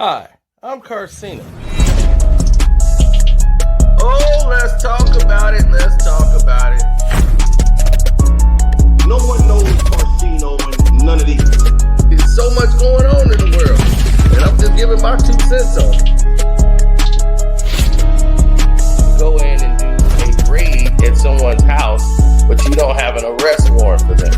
Hi, I'm Carcino. Oh, let's talk about it. Let's talk about it. No one knows Carcino and none of these. There's so much going on in the world, and I'm just giving my 2 cents on it. Go in and do a raid at someone's house, but you don't have an arrest warrant for them.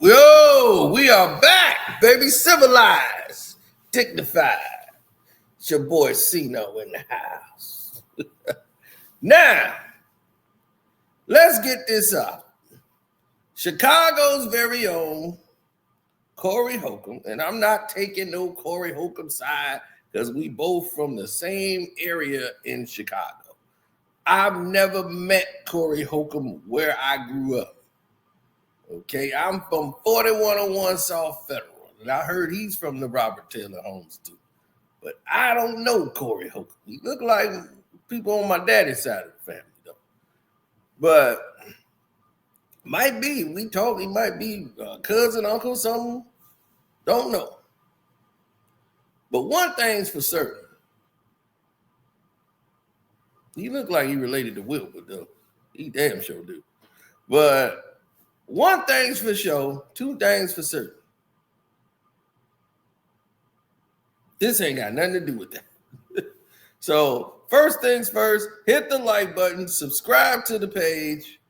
Yo, we are back, baby. Civilized, dignified. It's your boy Cino in the house. Now, let's get this up. Chicago's very own Corey Holcomb, and I'm not taking no Corey Holcomb side because we both from the same area in Chicago. I've never met Corey Holcomb where I grew up. Okay, I'm from 4101 South Federal, and I heard he's from the Robert Taylor Homes too. But I don't know Corey Holcomb. He look like people on my daddy's side of the family, though. But might be, we talk, he might be cousin, uncle, something. Don't know. But one thing's for certain. He look like he related to Wilbur, though. He damn sure do. But one thing's for sure, two things for certain. This ain't got nothing to do with that. So first things first, hit the like button, subscribe to the page,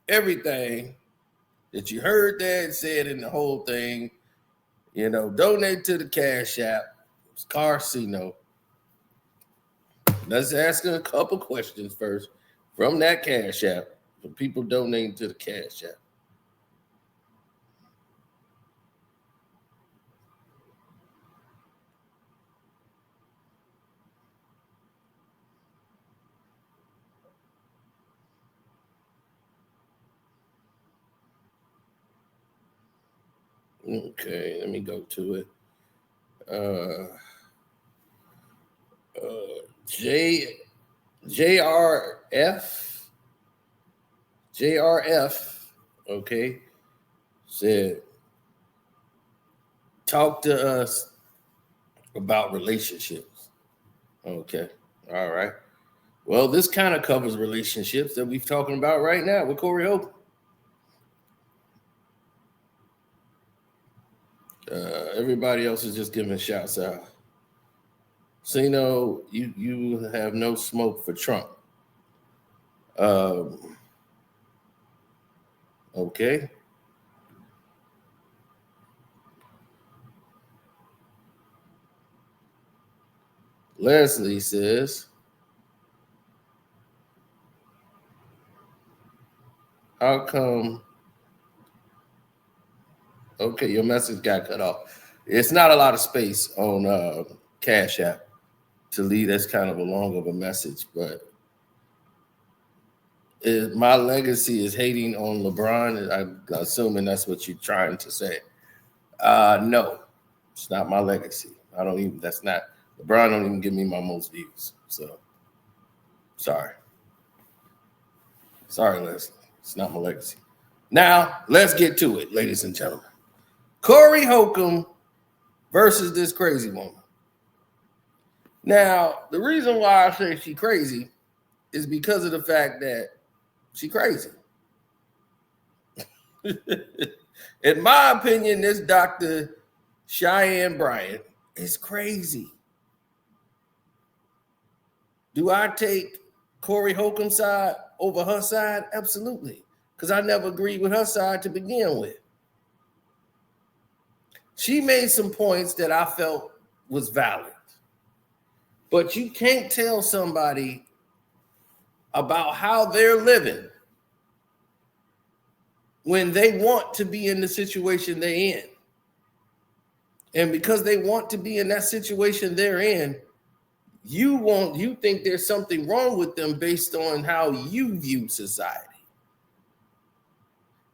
everything that you heard that said in the whole thing, donate to the Cash App. It's Carcino. Let's ask a couple questions first from that Cash App. For people donating to the Cash App. Okay, let me go to it. JRF, okay, said, talk to us about relationships. Okay, all right. Well, this kind of covers relationships that we're talking about right now with Corey Holcomb. Everybody else is just giving shouts out. So, you have no smoke for Trump. Okay. Leslie says, how come? Okay, your message got cut off. It's not a lot of space on Cash App to leave. That's kind of a long of a message, but my legacy is hating on LeBron. I'm assuming that's what you're trying to say. No, it's not my legacy. That's not, LeBron don't even give me my most views. So, sorry. Sorry, Leslie. It's not my legacy. Now, let's get to it, ladies and gentlemen. Corey Holcomb versus this crazy woman. Now, the reason why I say she crazy is because of the fact that she crazy. In my opinion, this Dr. Cheyenne Bryant is crazy. Do I take Corey Holcomb's side over her side? Absolutely. Because I never agreed with her side to begin with. She made some points that I felt was valid. But you can't tell somebody about how they're living when they want to be in the situation they're in. And because they want to be in that situation they're in, you think there's something wrong with them based on how you view society.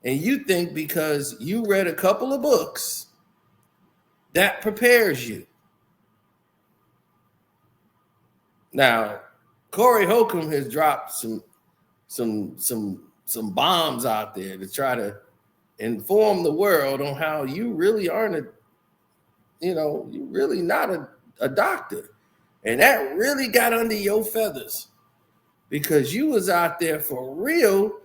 And you think because you read a couple of books, that prepares you. Now, Corey Holcomb has dropped some bombs out there to try to inform the world on how you really aren't you're really not a doctor. And that really got under your feathers because you was out there for real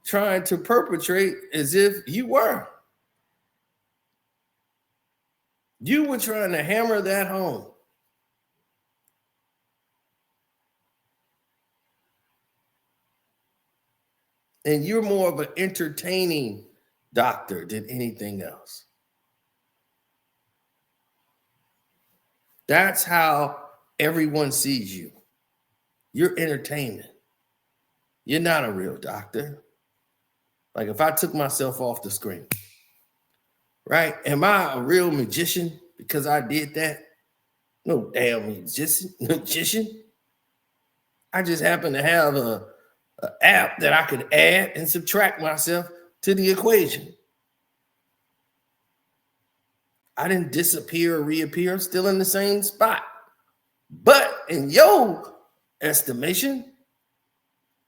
trying to perpetrate as if you were. You were trying to hammer that home. And you're more of an entertaining doctor than anything else. That's how everyone sees you. You're entertainment. You're not a real doctor. Like if I took myself off the screen, right? Am I a real magician because I did that? No damn magician. I just happen to have an app that I could add and subtract myself to the equation. I didn't disappear or reappear. I'm still in the same spot. But in your estimation,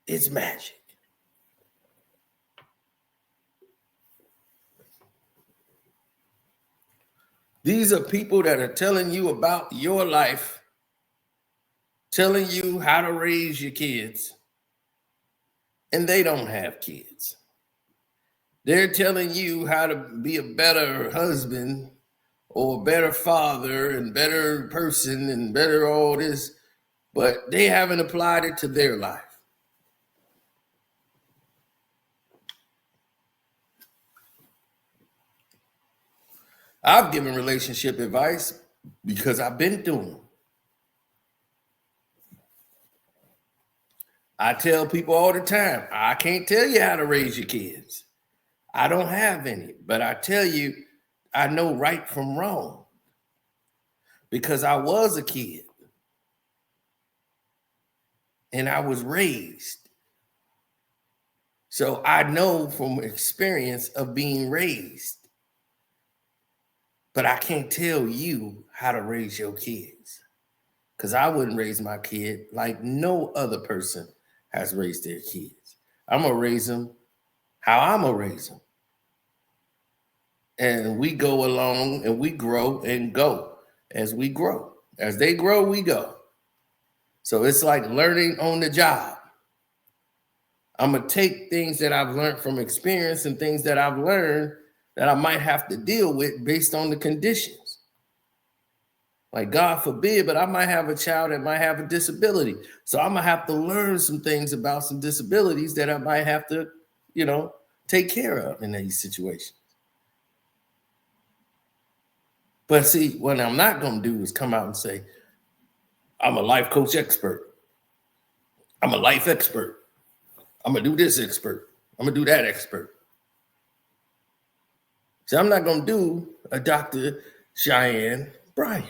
it's magic. These are people that are telling you about your life, telling you how to raise your kids, and they don't have kids. They're telling you how to be a better husband or a better father and better person and better all this, but they haven't applied it to their life. I've given relationship advice because I've been through them. I tell people all the time, I can't tell you how to raise your kids. I don't have any, but I tell you, I know right from wrong because I was a kid and I was raised. So I know from experience of being raised, but I can't tell you how to raise your kids because I wouldn't raise my kid like no other person has raised their kids. I'm going to raise them how I'm going to raise them. And we go along and we grow and go as we grow. As they grow, we go. So it's like learning on the job. I'm going to take things that I've learned from experience and things that I've learned that I might have to deal with based on the conditions. Like God forbid, but I might have a child that might have a disability. So I'm going to have to learn some things about some disabilities that I might have to, take care of in these situations. But see, what I'm not going to do is come out and say, I'm a life coach expert. I'm a life expert. I'm going to do this expert. I'm going to do that expert. So I'm not going to do a Dr. Cheyenne Bryant,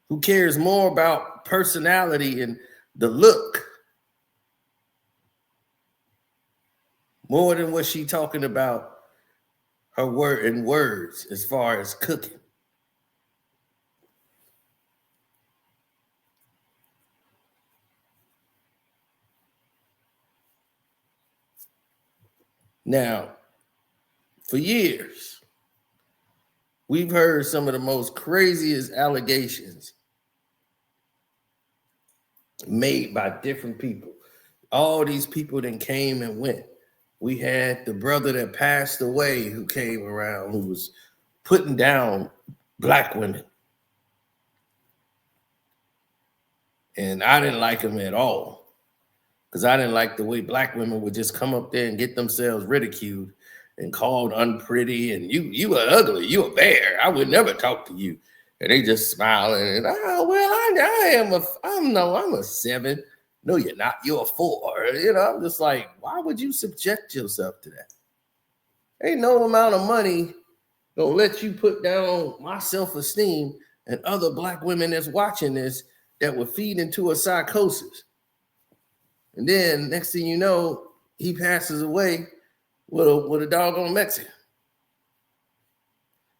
who cares more about personality and the look more than what she's talking about her words as far as cooking. Now, for years, we've heard some of the most craziest allegations made by different people. All these people then came and went. We had the brother that passed away who came around, who was putting down Black women. And I didn't like him at all because I didn't like the way Black women would just come up there and get themselves ridiculed and called unpretty. And you were ugly. You a bear. I would never talk to you. And they just smile and, I'm a 7. No, you're not. You're a 4. I'm just like, why would you subject yourself to that? Ain't no amount of money gonna let you put down my self-esteem and other Black women that's watching this that would feed into a psychosis. And then next thing you know, he passes away with a doggone Mexican.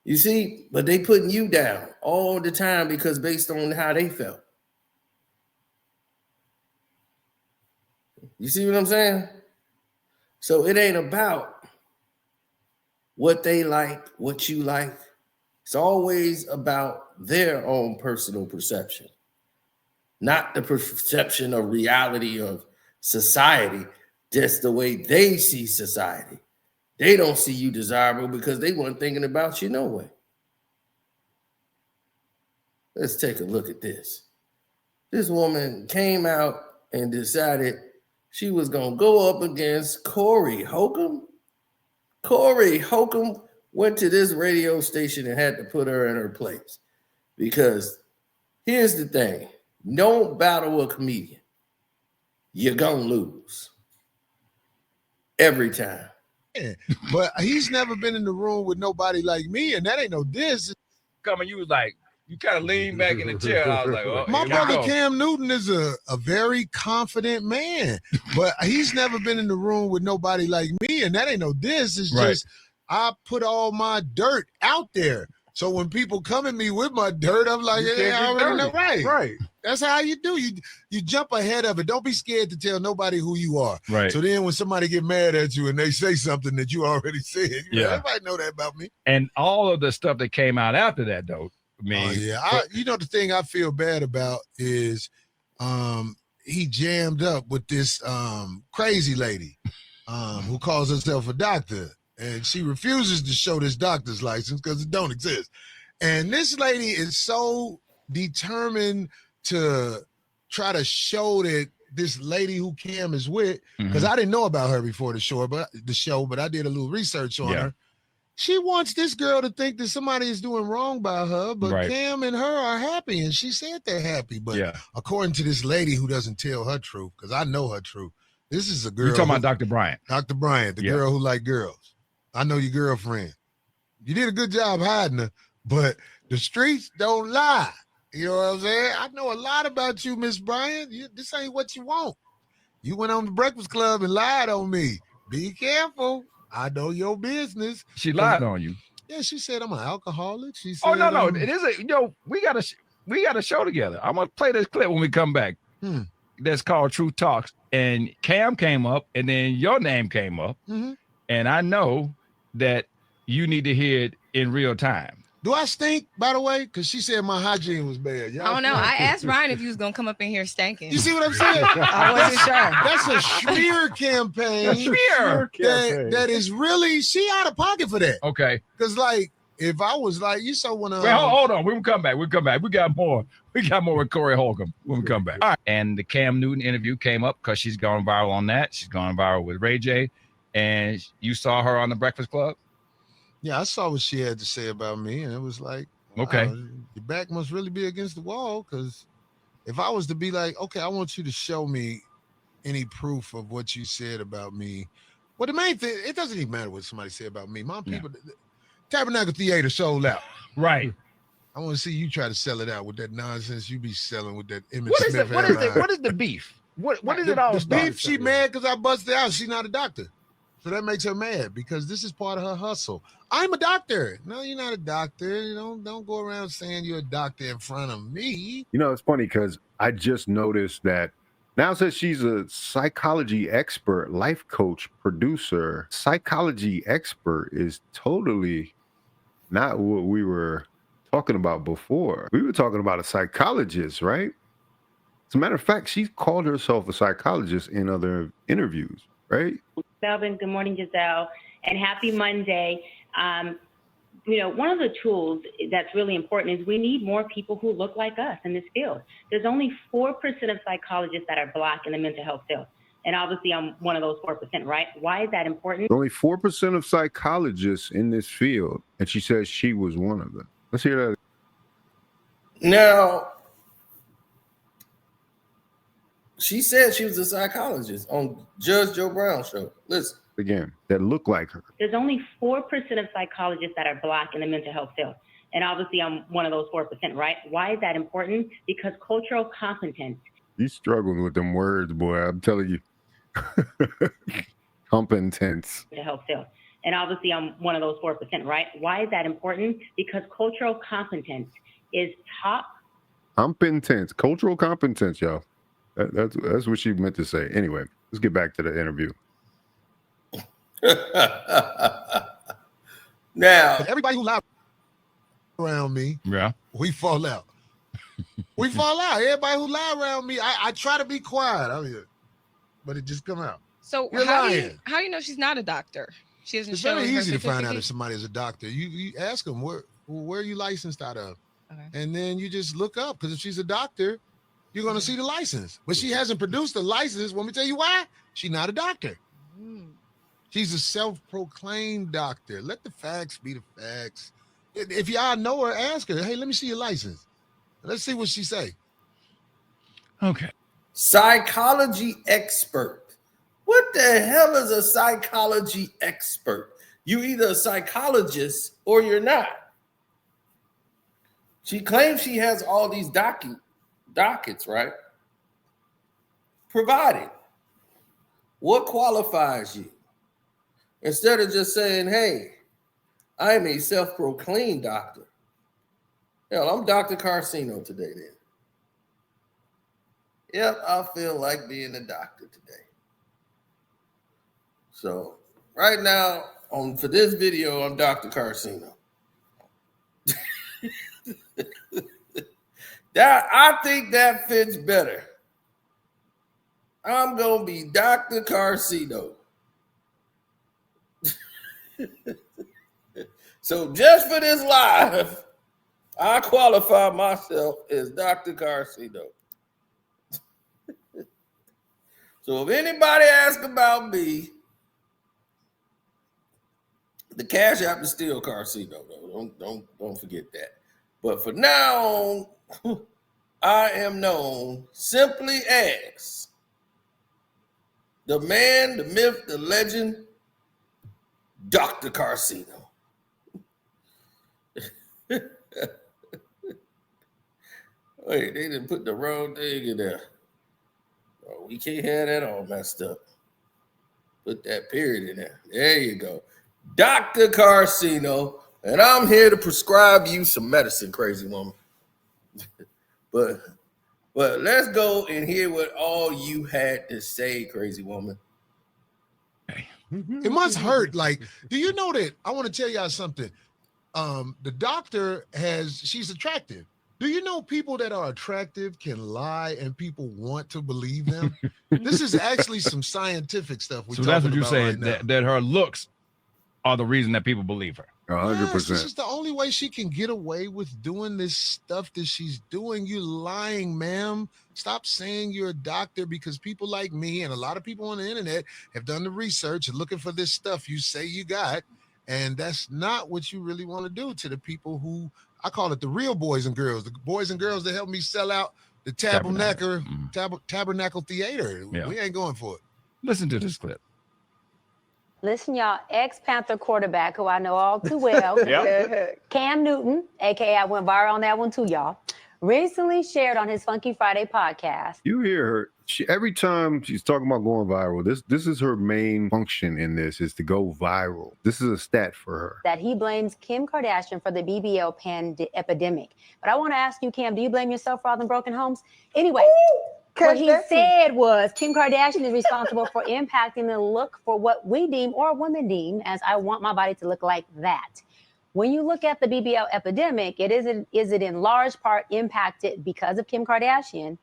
You see, but they putting you down all the time because based on how they felt. You see what I'm saying? So it ain't about what they like, what you like. It's always about their own personal perception, not the perception of reality of society, just the way they see society. They don't see you desirable because they weren't thinking about you no way. Let's take a look at this. This woman came out and decided she was going to go up against Corey Holcomb. Corey Holcomb went to this radio station and had to put her in her place. Because here's the thing. Don't battle a comedian. You're going to lose. Every time. Yeah, but he's never been in the room with nobody like me, and that ain't no diss. Coming, you was like, you kind of leaned back in the chair. I was like, oh, my brother Cam Newton is a very confident man, but he's never been in the room with nobody like me, and that ain't no diss. It's just I put all my dirt out there. So when people come at me with my dirt, I'm like, yeah, I already know. Right. That's how you do. You jump ahead of it. Don't be scared to tell nobody who you are. Right. So then when somebody get mad at you and they say something that you already said, everybody know that about me. And all of the stuff that came out after that, though. You know, the thing I feel bad about is he jammed up with this crazy lady who calls herself a doctor, and she refuses to show this doctor's license because it don't exist. And this lady is so determined to try to show that this lady who Cam is with, because I didn't know about her before the show, but I did a little research on her. She wants this girl to think that somebody is doing wrong by her, but Cam and her are happy, and she said they're happy. But according to this lady who doesn't tell her truth, because I know her truth, this is a girl. You're talking about Dr. Bryant. Dr. Bryant, the girl who like girls. I know your girlfriend. You did a good job hiding her, but the streets don't lie. You know what I'm saying? I know a lot about you, Miss Bryant. This ain't what you want. You went on the Breakfast Club and lied on me. Be careful. I know your business. She lied on you. Yeah, she said I'm an alcoholic. She said, oh no, it is we got a show together. I'm gonna play this clip when we come back. That's called True Talks. And Cam came up, and then your name came up, and I know that you need to hear it in real time. Do I stink, by the way? Because she said my hygiene was bad. I don't know. I asked Ryan if you was going to come up in here stinking. You see what I'm saying? I wasn't sure. That's a smear campaign. That is really, she out of pocket for that. Okay. Because, like, if I was like, you saw when Wait, hold on. We'll come back. We got more. We got more with Corey Holcomb when we come back. All right. And the Cam Newton interview came up because she's gone viral on that. She's gone viral with Ray J. And you saw her on the Breakfast Club? Yeah, I saw what she had to say about me, and it was like, wow, okay, your back must really be against the wall, because if I was to be like, okay, I want you to show me any proof of what you said about me. Well, the main thing, it doesn't even matter what somebody said about me. My people, Tabernacle Theater sold out. Right. I want to see you try to sell it out with that nonsense you be selling with that Emmett What is Smith. What is the beef? What is it all the about? Beef, she mad because I busted out. She's not a doctor. So that makes her mad because this is part of her hustle. I'm a doctor. No, you're not a doctor. You don't go around saying you're a doctor in front of me. You know, it's funny because I just noticed that now it says she's a psychology expert, life coach, producer. Psychology expert is totally not what we were talking about before. We were talking about a psychologist, right? As a matter of fact, she called herself a psychologist in other interviews, right? Melvin, good morning, Giselle, and happy Monday. One of the tools that's really important is we need more people who look like us in this field. There's only 4% of psychologists that are Black in the mental health field. And obviously I'm one of those 4%, right? Why is that important? Only 4% of psychologists in this field, and she says she was one of them. Let's hear that. Now, she said she was a psychologist on Judge Joe Brown's show. Listen. Again, that look like her. There's only 4% of psychologists that are Black in the mental health field. And obviously I'm one of those 4%, right? Why is that important? Because cultural competence. You struggling with them words, boy. I'm telling you. Competence. The health field. And obviously I'm one of those 4%, right? Why is that important? Because cultural competence is top. Competence. Cultural competence, y'all. That's what she meant to say. Anyway, let's get back to the interview. Now, But everybody who lied around me, we fall out. We fall out. Everybody who lie around me, I try to be quiet out here, but it just come out. So You're how lying. do you know she's not a doctor? She hasn't It's shown very her easy to find out if certificate? somebody is a doctor. You ask them where are you licensed out of, and then you just look up, because if she's a doctor, you're gonna see the license. But she hasn't produced a license. Let me tell you why. She's not a doctor. She's a self-proclaimed doctor. Let the facts be the facts. If y'all know her, ask her. Hey, let me see your license. Let's see what she say. Okay. Psychology expert. What the hell is a psychology expert? You either a psychologist or you're not. She claims she has all these dockets, right? Provided. What qualifies you? Instead of just saying, hey, I am a self-proclaimed doctor. Hell, I'm Dr. Carcino today then. Yep, I feel like being a doctor today. So right now, for this video, I'm Dr. Carcino. I think that fits better. I'm gonna be Dr. Carcino. So just for this live, I qualify myself as Dr. Carcino. So if anybody asks about me, the Cash App is still Carcino, though. Don't forget that. But for now on, I am known simply as the man, the myth, the legend, Dr. Carcino. Wait, they didn't put the wrong thing in there. Oh, we can't have that all messed up. Put that period in there. There you go. Dr. Carcino, and I'm here to prescribe you some medicine, crazy woman. But let's go and hear what all you had to say, crazy woman. It must hurt. Like, do you know that? I want to tell y'all something. The doctor she's attractive. Do you know people that are attractive can lie and people want to believe them? This is actually some scientific stuff. So that's what you're saying, right that her looks are the reason that people believe her. 100%. Yes, this is the only way she can get away with doing this stuff that she's doing. You lying, ma'am. Stop saying you're a doctor, because people like me and a lot of people on the internet have done the research and looking for this stuff you say you got. And that's not what you really want to do to the people who, I call it the real boys and girls, the boys and girls that help me sell out the Tabernacle Theater. Yeah. We ain't going for it. Listen to this clip. Listen, y'all, ex-Panther quarterback, who I know all too well, Cam Newton, a.k.a. I went viral on that one too, y'all, recently shared on his Funky Friday podcast. You hear her. Every time she's talking about going viral, this is her main function in this, is to go viral. This is a stat for her. That he blames Kim Kardashian for the BBL epidemic. But I want to ask you, Cam, do you blame yourself for all the broken homes? Anyway, what he said was Kim Kardashian is responsible for impacting the look for what we deem, or women deem, as I want my body to look like that. When you look at the BBL epidemic, is it in large part impacted because of Kim Kardashian?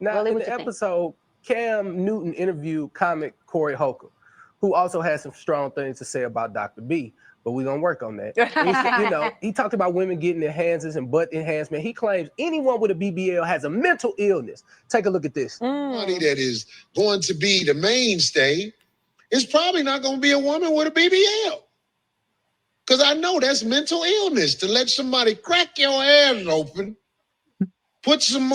Now, really, in the episode, Cam Newton interviewed comic Corey Holcomb, who also has some strong things to say about Dr. B, but we're going to work on that. He talked about women getting enhancers and butt enhancement. He claims anyone with a BBL has a mental illness. Take a look at this. Somebody that is going to be the mainstay is probably not going to be a woman with a BBL. Because I know that's mental illness, to let somebody crack your ass open, put some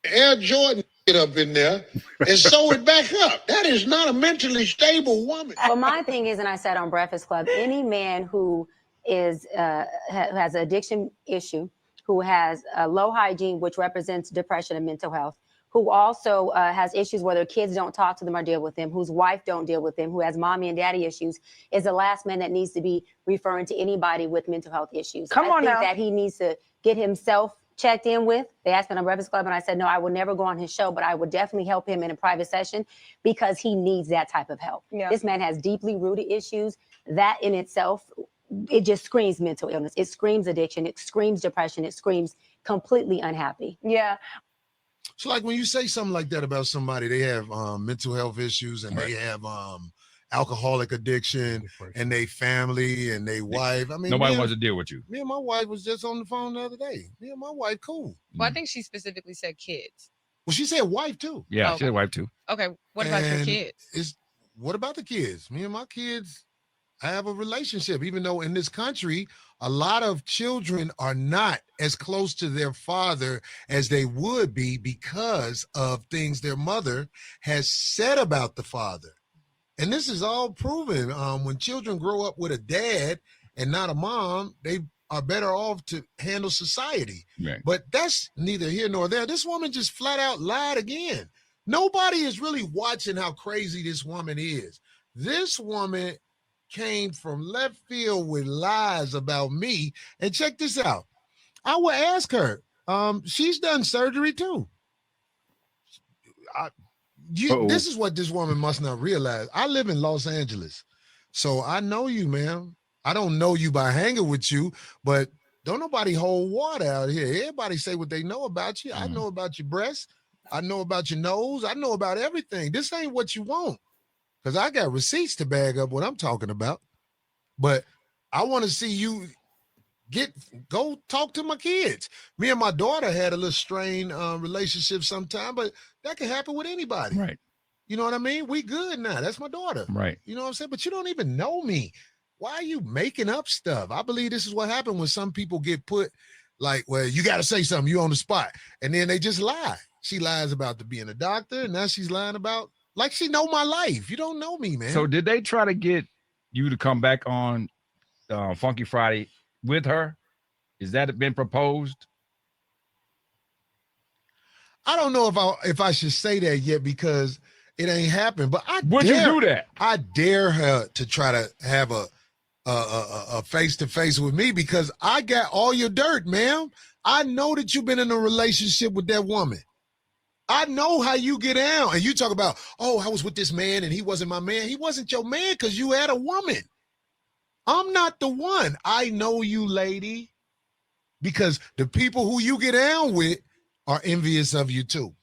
Air Jordan up in there and sew it back up. That is not a mentally stable woman. Well, my thing is, and I said on Breakfast Club, any man who is has an addiction issue, who has low hygiene, which represents depression and mental health, who also has issues where their kids don't talk to them or deal with them, whose wife don't deal with them, who has mommy and daddy issues, is the last man that needs to be referring to anybody with mental health issues. I think that he needs to get himself checked in with. They asked me on Breakfast Club, and I said, no, I will never go on his show, but I would definitely help him in a private session because he needs that type of help. Yeah. This man has deeply rooted issues. That in itself, it just screams mental illness. It screams addiction. It screams depression. It screams completely unhappy. Yeah. So like when you say something like that about somebody, they have mental health issues and they have alcoholic addiction and they family and they wife. I mean, nobody wants to deal with you. Me and my wife was just on the phone the other day. Me and my wife, cool. Well, I think she specifically said kids. Well, she said wife too. Yeah, Okay. she said wife too. Okay, what about your kids? What about the kids? Me and my kids have a relationship, even though in this country, a lot of children are not as close to their father as they would be because of things their mother has said about the father. And this is all proven. When children grow up with a dad and not a mom, they are better off to handle society. Right. But that's neither here nor there. This woman just flat out lied again. Nobody is really watching how crazy this woman is. This woman came from left field with lies about me. And check this out. I will ask her. She's done surgery too. This is what this woman must not realize. I live in Los Angeles, so I know you, ma'am. I don't know you by hanging with you, but don't nobody hold water out here. Everybody say what they know about you. I know about your breasts. I know about your nose. I know about everything. This ain't what you want, because I got receipts to bag up what I'm talking about. But I want to see you go talk to my kids. Me and my daughter had a little strained relationship sometime, but that can happen with anybody. Right. You know what I mean? We good now. That's my daughter. Right. You know what I'm saying? But you don't even know me. Why are you making up stuff? I believe this is what happened when some people get put like, well, you got to say something. You on the spot. And then they just lie. She lies about being a doctor. And now she's lying about, like, she know my life. You don't know me, man. So did they try to get you to come back on Funky Friday with her? Is that been proposed? I don't know if I should say that yet because it ain't happened. But would you do that? I dare her to try to have a face-to-face with me because I got all your dirt, ma'am. I know that you've been in a relationship with that woman. I know how you get down. And you talk about, oh, I was with this man and he wasn't my man. He wasn't your man because you had a woman. I'm not the one. I know you, lady, because the people who you get down with are envious of you too.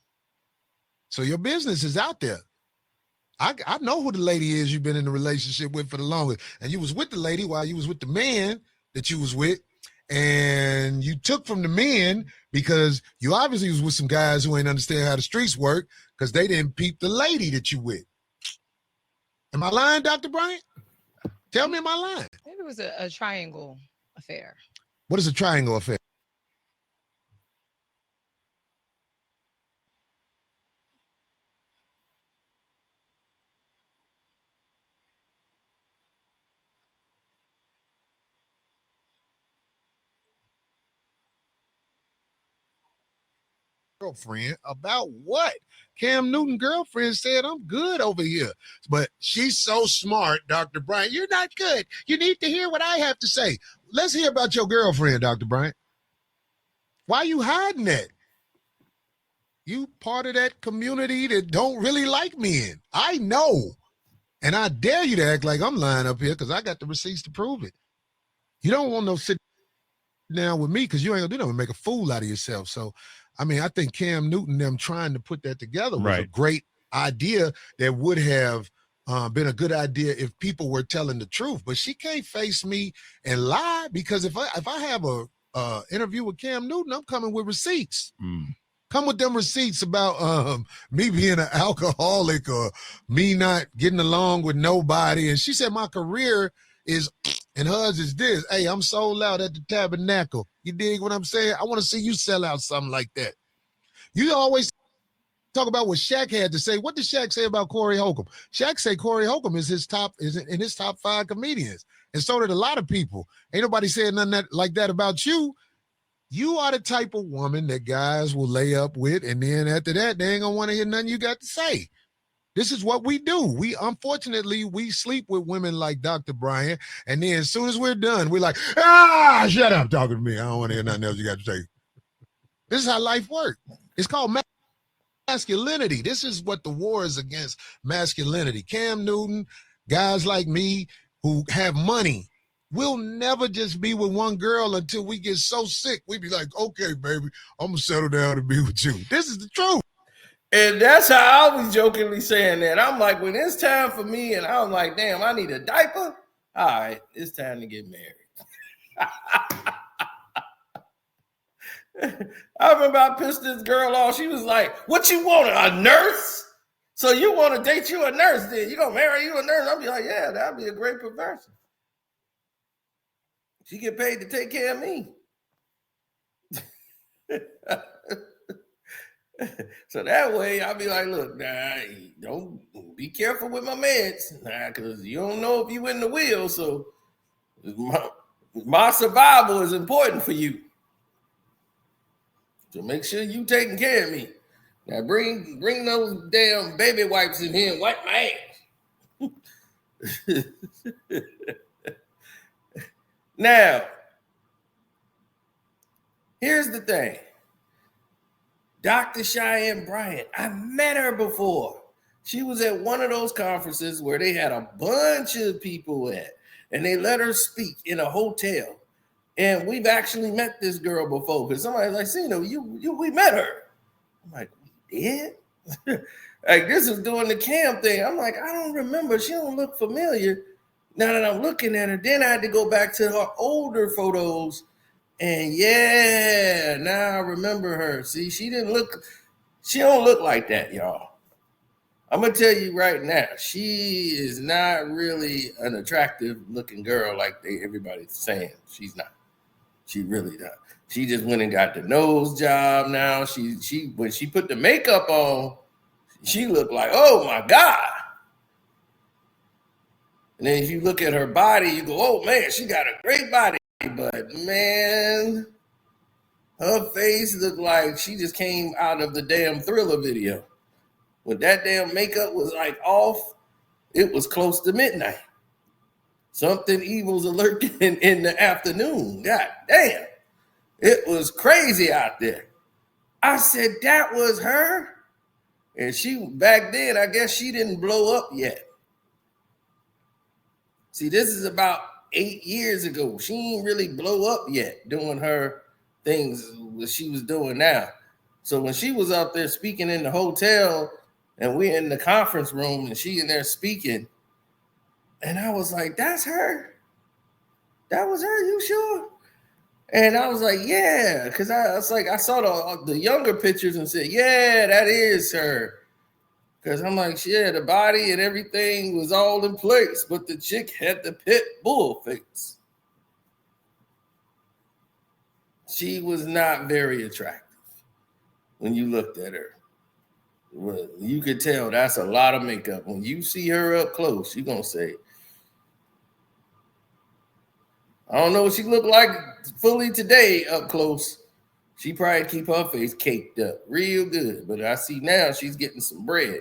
So your business is out there. I know who the lady is you've been in a relationship with for the longest. And you was with the lady while you was with the man that you was with. And you took from the men because you obviously was with some guys who ain't understand how the streets work because they didn't peep the lady that you with. Am I lying, Dr. Bryant? Tell me, am I lying? Maybe it was a triangle affair. What is a triangle affair? Girlfriend about what? Cam Newton girlfriend said, I'm good over here. But she's so smart, Dr. Bryant. You're not good. You need to hear what I have to say. Let's hear about your girlfriend, Dr. Bryant. Why are you hiding that? You part of that community that don't really like men. I know. And I dare you to act like I'm lying up here because I got the receipts to prove it. You don't want no sit down with me because you ain't gonna do nothing but make a fool out of yourself. So I mean, I think Cam Newton, them trying to put that together was a great idea that would have been a good idea if people were telling the truth. But she can't face me and lie because if I have a interview with Cam Newton, I'm coming with receipts. Come with them receipts about me being an alcoholic or me not getting along with nobody. And she said my career is, and hers is this. Hey, I'm sold out at the Tabernacle. You dig what I'm saying? I want to see you sell out something like that. You always talk about what Shaq had to say. What did Shaq say about Corey Holcomb? Shaq say Corey Holcomb is in his top 5 comedians. And so did a lot of people. Ain't nobody saying nothing like that about you. You are the type of woman that guys will lay up with, and then after that, they ain't gonna want to hear nothing you got to say. This is what we do. Unfortunately, we sleep with women like Dr. Bryant, and then as soon as we're done, we're like, shut up talking to me. I don't want to hear nothing else you got to say. This is how life works. It's called masculinity. This is what the war is against, masculinity. Cam Newton, guys like me who have money, we'll never just be with one girl until we get so sick. We be like, okay, baby, I'm going to settle down and be with you. This is the truth. And that's how I was jokingly saying that. I'm like, when it's time for me, and I'm like, damn, I need a diaper. All right, it's time to get married. I remember I pissed this girl off. She was like, what you want, a nurse? So you want to date you a nurse then? You gonna marry you a nurse? I'll be like, yeah, that'd be a great perversion. She get paid to take care of me. So that way I'll be like, look, nah, don't be careful with my meds, because you don't know if you in the wheel. So my survival is important for you. So make sure you taking care of me. Now bring those damn baby wipes in here and wipe my ass. Now, here's the thing. Dr. Cheyenne Bryant, I met her before. She was at one of those conferences where they had a bunch of people at, and they let her speak in a hotel. And we've actually met this girl before, because somebody's like, we met her. I'm like, we did? Like, this is doing the Cam thing. I'm like, I don't remember. She don't look familiar. Now that I'm looking at her, then I had to go back to her older photos. And yeah, now I remember her. See, she don't look like that, y'all. I'm going to tell you right now, she is not really an attractive looking girl like everybody's saying. She's not. She really not. She just went and got the nose job now. She when she put the makeup on, she looked like, oh my God. And then if you look at her body, you go, oh man, she got a great body. But man, her face looked like she just came out of the damn Thriller video. When that damn makeup was like off, it was close to midnight. Something evil's lurking in the afternoon. God damn. It was crazy out there. I said, that was her? And she, back then, I guess she didn't blow up yet. See, this is about 8 years ago. She ain't really blow up yet doing her things that she was doing now. So when she was out there speaking in the hotel and we're in the conference room and she in there speaking, and I was like, that's her? That was her, you sure? And I was like, yeah, because I was like, I saw the younger pictures and said, yeah, that is her. Because I'm like, yeah, the body and everything was all in place, but the chick had the pit bull face. She was not very attractive when you looked at her. Well, you could tell that's a lot of makeup. When you see her up close, you're going to say, I don't know what she looked like fully today up close. She probably keep her face caked up real good. But I see now she's getting some bread.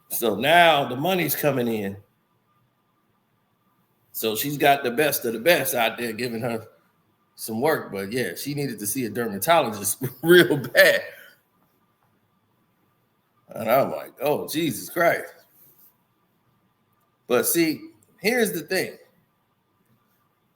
So now the money's coming in. So she's got the best of the best out there giving her some work. But yeah, she needed to see a dermatologist real bad. And I'm like, oh, Jesus Christ. But see, here's the thing.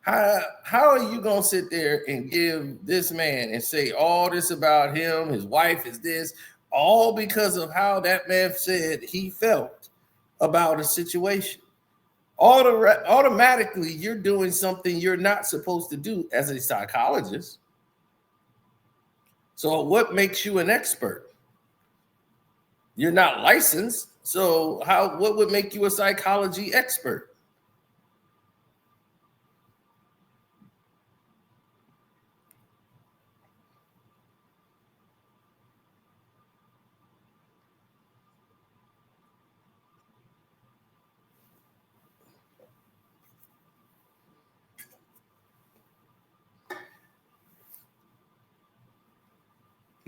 How are you going to sit there and give this man and say all this about him, his wife is this, all because of how that man said he felt about a situation? Automatically, you're doing something you're not supposed to do as a psychologist. So what makes you an expert? You're not licensed. So what would make you a psychology expert?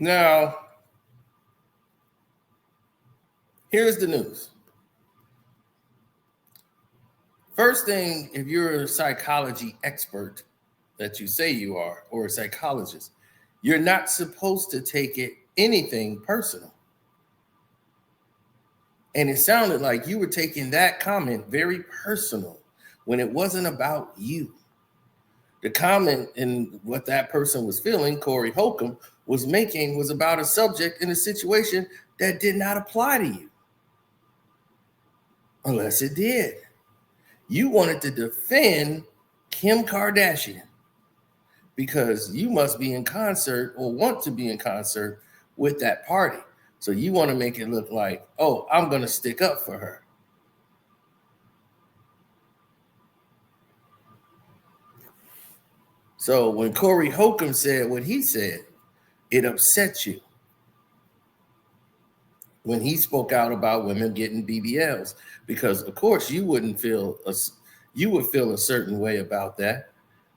Now, here's the news. First thing, if you're a psychology expert that you say you are, or a psychologist, You're not supposed to take anything personal. And it sounded like you were taking that comment very personal when it wasn't about you. The comment and what that person was feeling, Corey Holcomb, was making was about a subject in a situation that did not apply to you. Unless it did. You wanted to defend Kim Kardashian because you must be in concert or want to be in concert with that party. So you want to make it look like, oh, I'm going to stick up for her. So when Corey Holcomb said what he said, it upset you. When he spoke out about women getting BBLs, because of course you would feel a certain way about that,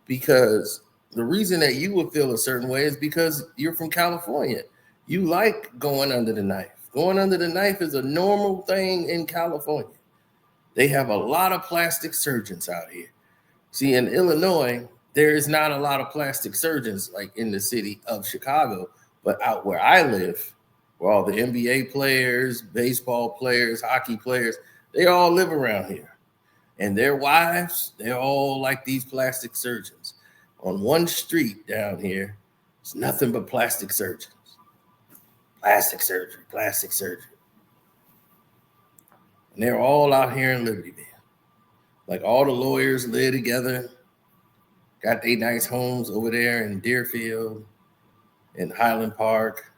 because the reason that you would feel a certain way is because you're from California. You like going under the knife. Going under the knife is a normal thing in California. They have a lot of plastic surgeons out here. See, in Illinois, there is not a lot of plastic surgeons like in the city of Chicago, but out where I live, where all the NBA players, baseball players, hockey players, they all live around here. And their wives, they're all like these plastic surgeons. On one street down here, it's nothing but plastic surgeons. Plastic surgery, plastic surgery. And they're all out here in Libertyville. Like all the lawyers live together, got their nice homes over there in Deerfield, in Highland Park.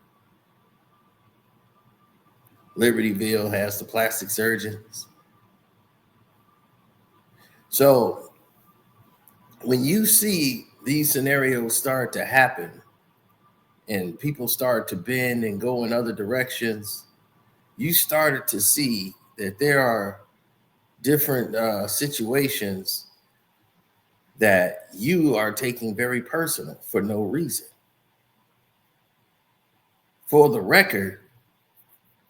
Libertyville has the plastic surgeons. So when you see these scenarios start to happen and people start to bend and go in other directions, you started to see that there are different situations that you are taking very personal for no reason. For the record,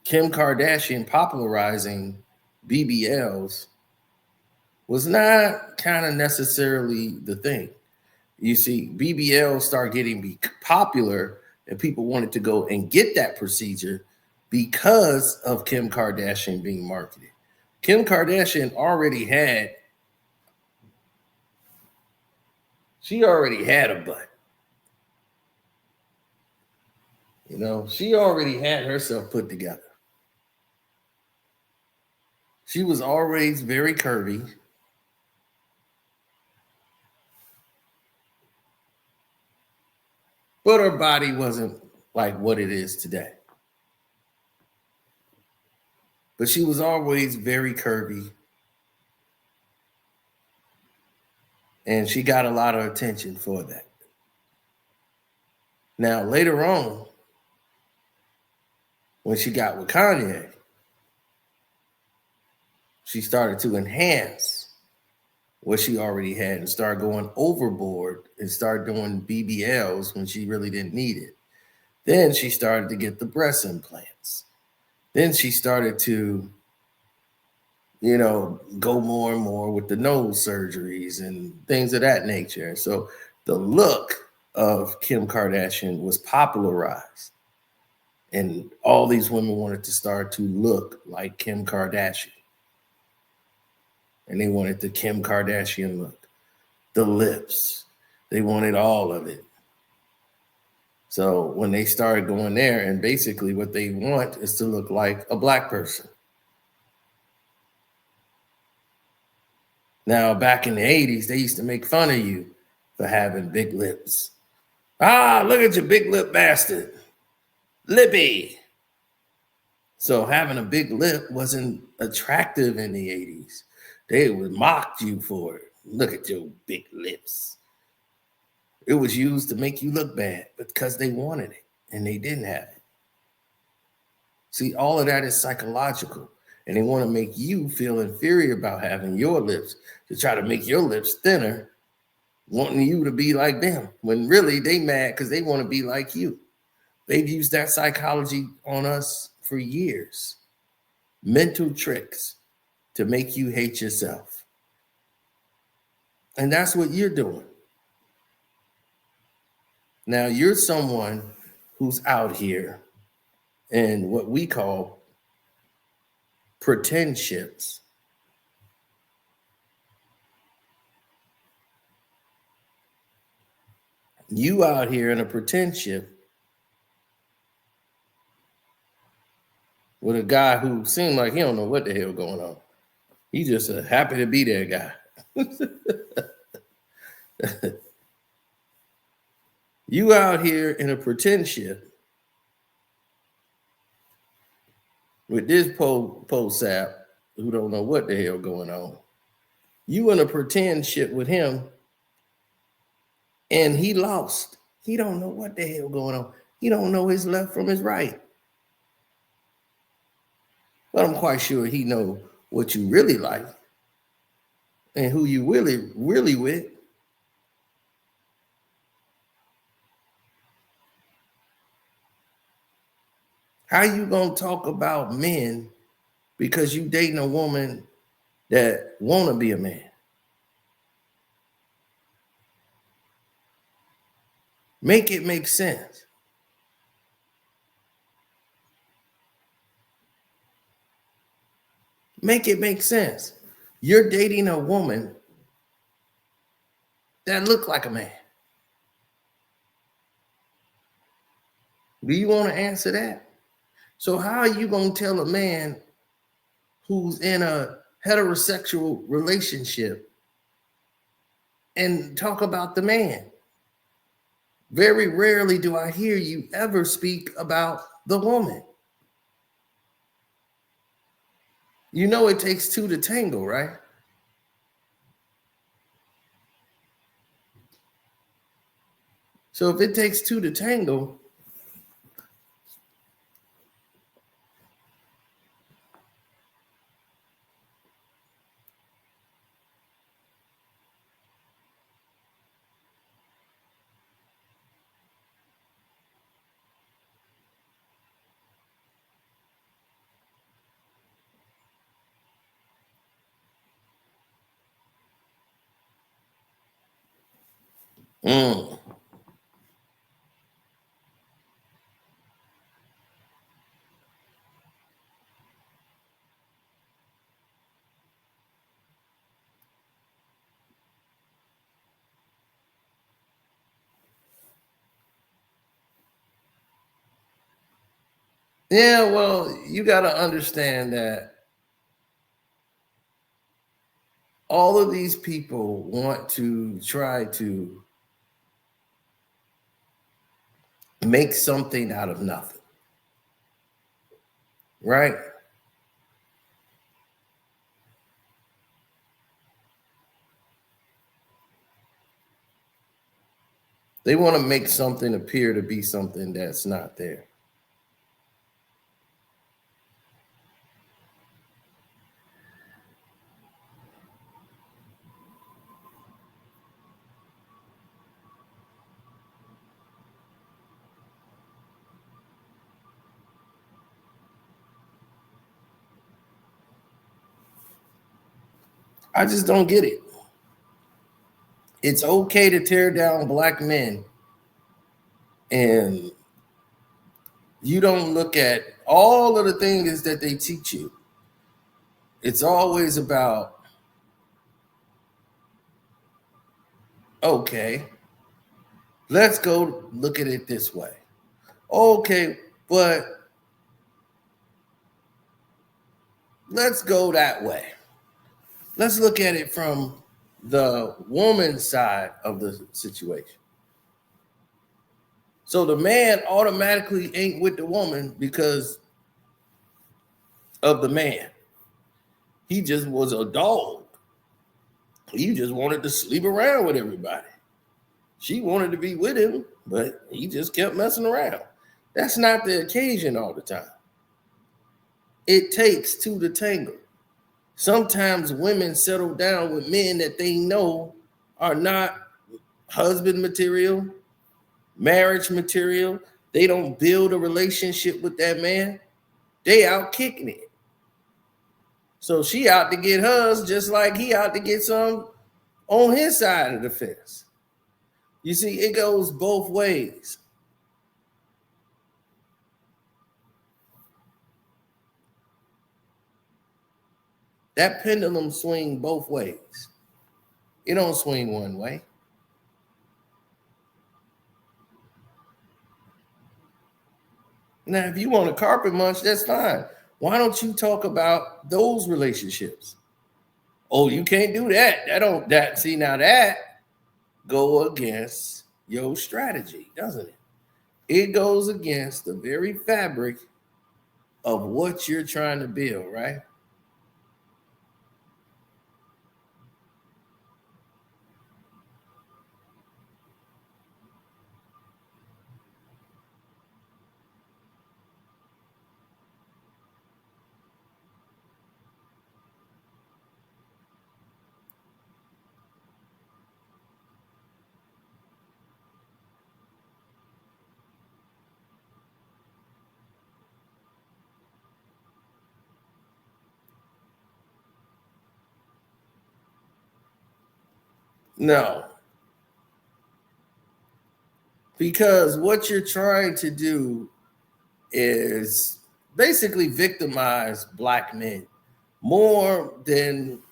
Kim Kardashian popularizing BBLs was not kind of necessarily the thing. You see, BBLs start getting popular and people wanted to go and get that procedure because of Kim Kardashian being marketed. Kim Kardashian already had a butt. You know, she already had herself put together. She was always very curvy. But her body wasn't like what it is today. But she was always very curvy. And she got a lot of attention for that. Now, later on, when she got with Kanye, she started to enhance what she already had and started going overboard and started doing BBLs when she really didn't need it. Then she started to get the breast implants. Then she started to, you know, go more and more with the nose surgeries and things of that nature. So the look of Kim Kardashian was popularized. And all these women wanted to start to look like Kim Kardashian. And they wanted the Kim Kardashian look. The lips. They wanted all of it. So when they started going there, and basically what they want is to look like a black person. Now, back in the 80s, they used to make fun of you for having big lips. Ah, look at your big lip bastard. Lippy. So having a big lip wasn't attractive in the 80s. They would mock you for it. Look at your big lips. It was used to make you look bad because they wanted it and they didn't have it. See, all of that is psychological. And they want to make you feel inferior about having your lips to try to make your lips thinner, wanting you to be like them, when really they mad because they want to be like you. They've used that psychology on us for years. Mental tricks to make you hate yourself. And that's what you're doing. Now you're someone who's out here in what we call pretendships. You out here in a pretendship with a guy who seemed like he don't know what the hell going on. He just a happy to be there guy. You out here in a pretendship with this po sap who don't know what the hell going on. You in a pretendship with him, and he lost. He don't know what the hell going on. He don't know his left from his right. But I'm quite sure he know what you really like and who you really with. How you gonna talk about men because you dating a woman that wanna be a man? Make it make sense. Make it make sense. You're dating a woman that look like a man. Do you want to answer that? So how are you going to tell a man who's in a heterosexual relationship and talk about the man? Very rarely do I hear you ever speak about the woman. You know it takes two to tango, right? So if it takes two to tango, yeah, well, you got to understand that all of these people want to try to make something out of nothing, right? They want to make something appear to be something that's not there. I just don't get it. It's okay to tear down black men, and you don't look at all of the things that they teach you. It's always about, okay, let's go look at it this way. Okay, but let's go that way. Let's look at it from the woman's side of the situation. So the man automatically ain't with the woman because of the man. He just was a dog. He just wanted to sleep around with everybody. She wanted to be with him, but he just kept messing around. That's not the occasion all the time. It takes two to tango. Sometimes women settle down with men that they know are not husband material, marriage material. They don't build a relationship with that man. They out kicking it. So she out to get hers just like he out to get some on his side of the fence. You see, it goes both ways. That pendulum swing both ways. It don't swing one way. Now, if you want a carpet munch, that's fine. Why don't you talk about those relationships? Oh, you can't do that. See, now that go against your strategy, doesn't it? It goes against the very fabric of what you're trying to build, right? No. Because what you're trying to do is basically victimize black men more than,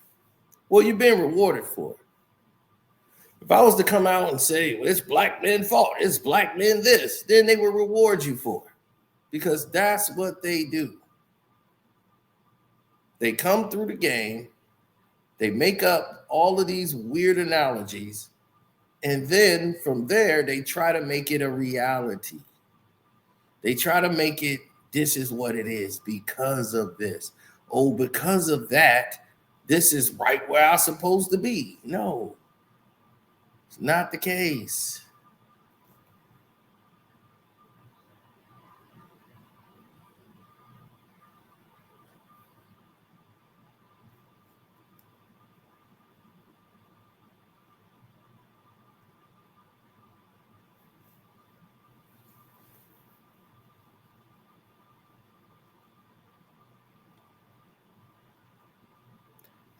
well, you're being rewarded for it. If I was to come out and say, well, it's black men's fault, it's black men this, then they will reward you for it. Because that's what they do. They come through the game, they make up all of these weird analogies, and then from there, they try to make it a reality. They try to make it, this is what it is because of this. Oh, because of that, this is right where I'm supposed to be. No, it's not the case.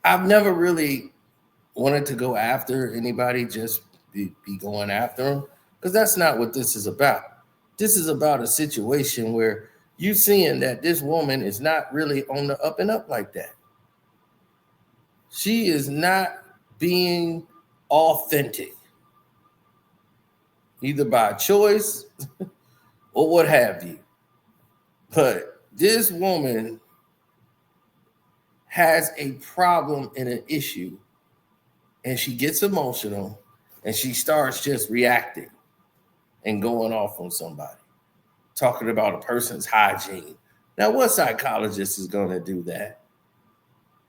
I've never really wanted to go after anybody, just be going after them, because that's not what this is about. This is about a situation where you seeing that this woman is not really on the up and up like that. She is not being authentic, either by choice or what have you. But this woman has a problem and an issue, and she gets emotional and she starts just reacting and going off on somebody, talking about a person's hygiene. Now, what psychologist is going to do that?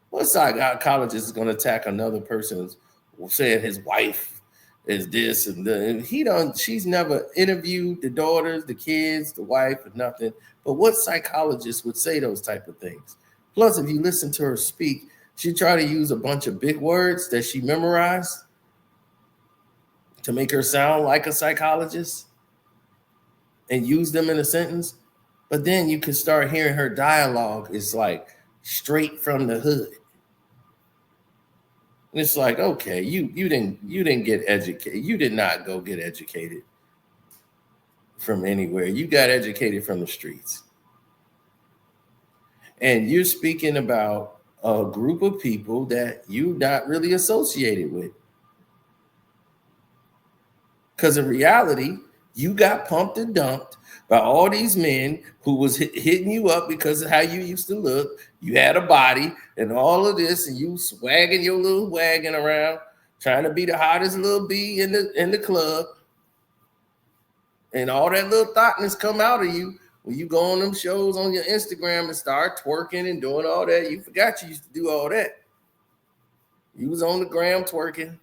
What psychologist is going to attack another person's, saying his wife is this and that? She's never interviewed the daughters, the kids, the wife, or nothing. But what psychologist would say those type of things? Plus, if you listen to her speak, she tried to use a bunch of big words that she memorized to make her sound like a psychologist and use them in a sentence. But then you can start hearing her dialogue is like straight from the hood. And it's like, okay, you didn't get educated. You did not go get educated from anywhere. You got educated from the streets. And you're speaking about a group of people that you're not really associated with. Because in reality, you got pumped and dumped by all these men who was hitting you up because of how you used to look. You had a body and all of this, and you swagging your little wagon around, trying to be the hottest little bee in the club. And all that little thoughtness come out of you when you go on them shows on your Instagram and start twerking and doing all that. You forgot you used to do all that. You was on the gram twerking,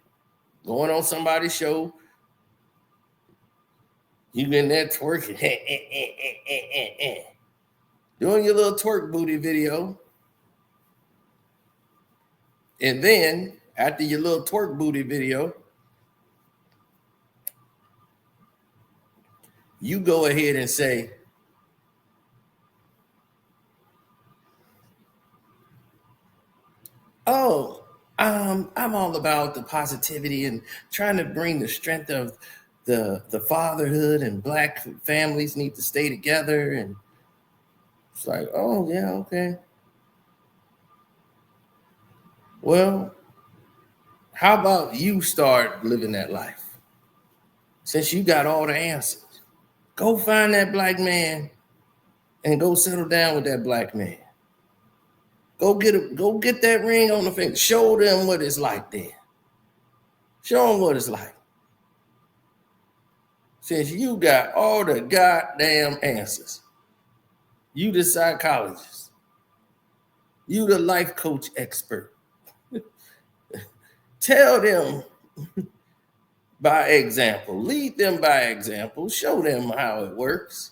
going on somebody's show. You in there twerking, doing your little twerk booty video. And then after your little twerk booty video, you go ahead and say, oh, I'm all about the positivity and trying to bring the strength of the fatherhood and black families need to stay together. And it's like, oh yeah, okay. Well, how about you start living that life? Since you got all the answers, go find that black man and go settle down with that black man. Go get that ring on the finger. Show them what it's like then. Show them what it's like. Since you got all the goddamn answers, you the psychologist, you the life coach expert. Tell them by example, lead them by example, show them how it works.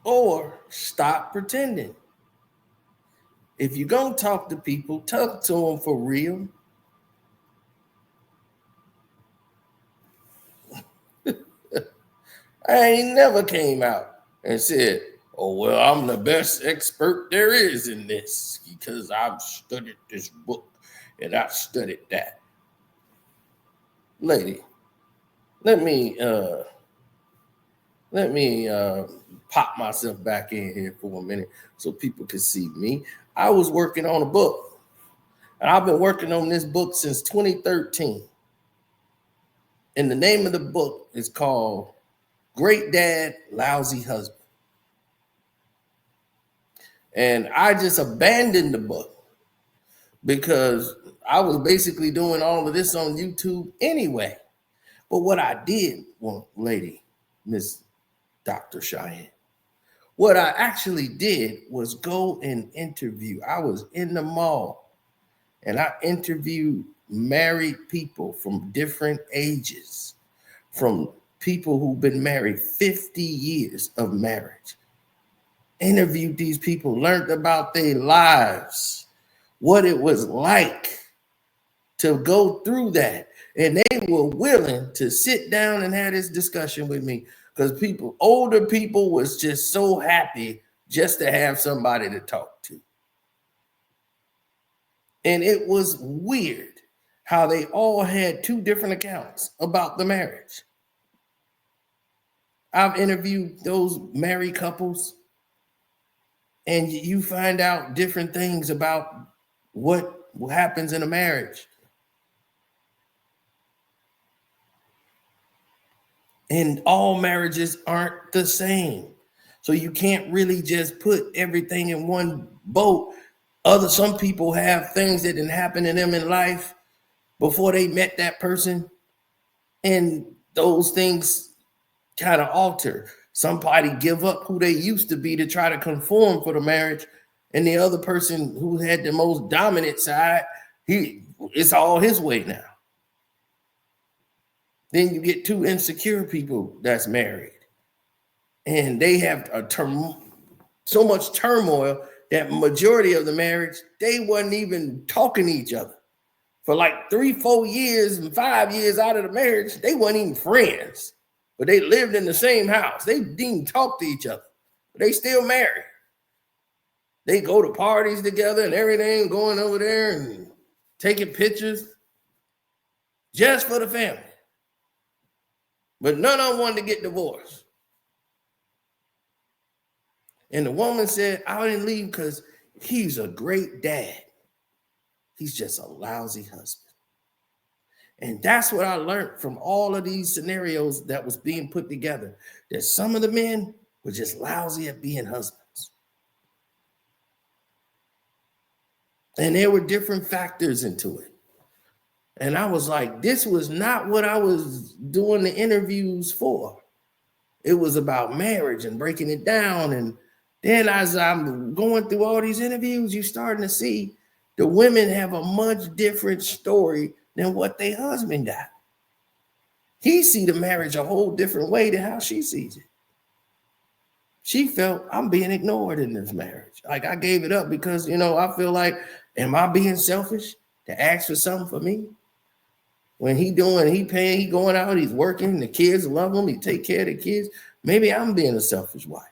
Or stop pretending. If you're going to talk to people, talk to them for real. I ain't never came out and said, oh, well, I'm the best expert there is in this because I've studied this book and I've studied that. Lady, let me pop myself back in here for a minute so people can see me. I was working on a book, and I've been working on this book since 2013. And the name of the book is called Great Dad, Lousy Husband. And I just abandoned the book because I was basically doing all of this on YouTube anyway. But what I did, well, lady, Miss Dr. Cheyenne, what I actually did was go and interview. I was in the mall and I interviewed married people from different ages, from people who've been married 50 years of marriage. Interviewed these people, learned about their lives, what it was like to go through that. And they were willing to sit down and have this discussion with me because older people was just so happy just to have somebody to talk to. And it was weird how they all had two different accounts about the marriage. I've interviewed those married couples, and you find out different things about what happens in a marriage. And all marriages aren't the same. So you can't really just put everything in one boat. Some people have things that didn't happen to them in life before they met that person. And those things kind of alter. Somebody give up who they used to be to try to conform for the marriage. And the other person who had the most dominant side, it's all his way now. Then you get two insecure people that's married. And they have so much turmoil that majority of the marriage, they wasn't even talking to each other. For like 3-4 years and 5 years out of the marriage, they weren't even friends. But they lived in the same house. They didn't talk to each other. But they still married. They go to parties together and everything, going over there and taking pictures just for the family. But none of them wanted to get divorced. And the woman said, I didn't leave because he's a great dad. He's just a lousy husband. And that's what I learned from all of these scenarios that was being put together, that some of the men were just lousy at being husbands. And there were different factors into it. And I was like, this was not what I was doing the interviews for. It was about marriage and breaking it down. And then as I'm going through all these interviews, you're starting to see the women have a much different story than what their husband got. He see the marriage a whole different way than how she sees it. She felt, I'm being ignored in this marriage. Like I gave it up because, I feel like, am I being selfish to ask for something for me? When he paying, he going out, he's working, the kids love him, he take care of the kids. Maybe I'm being a selfish wife.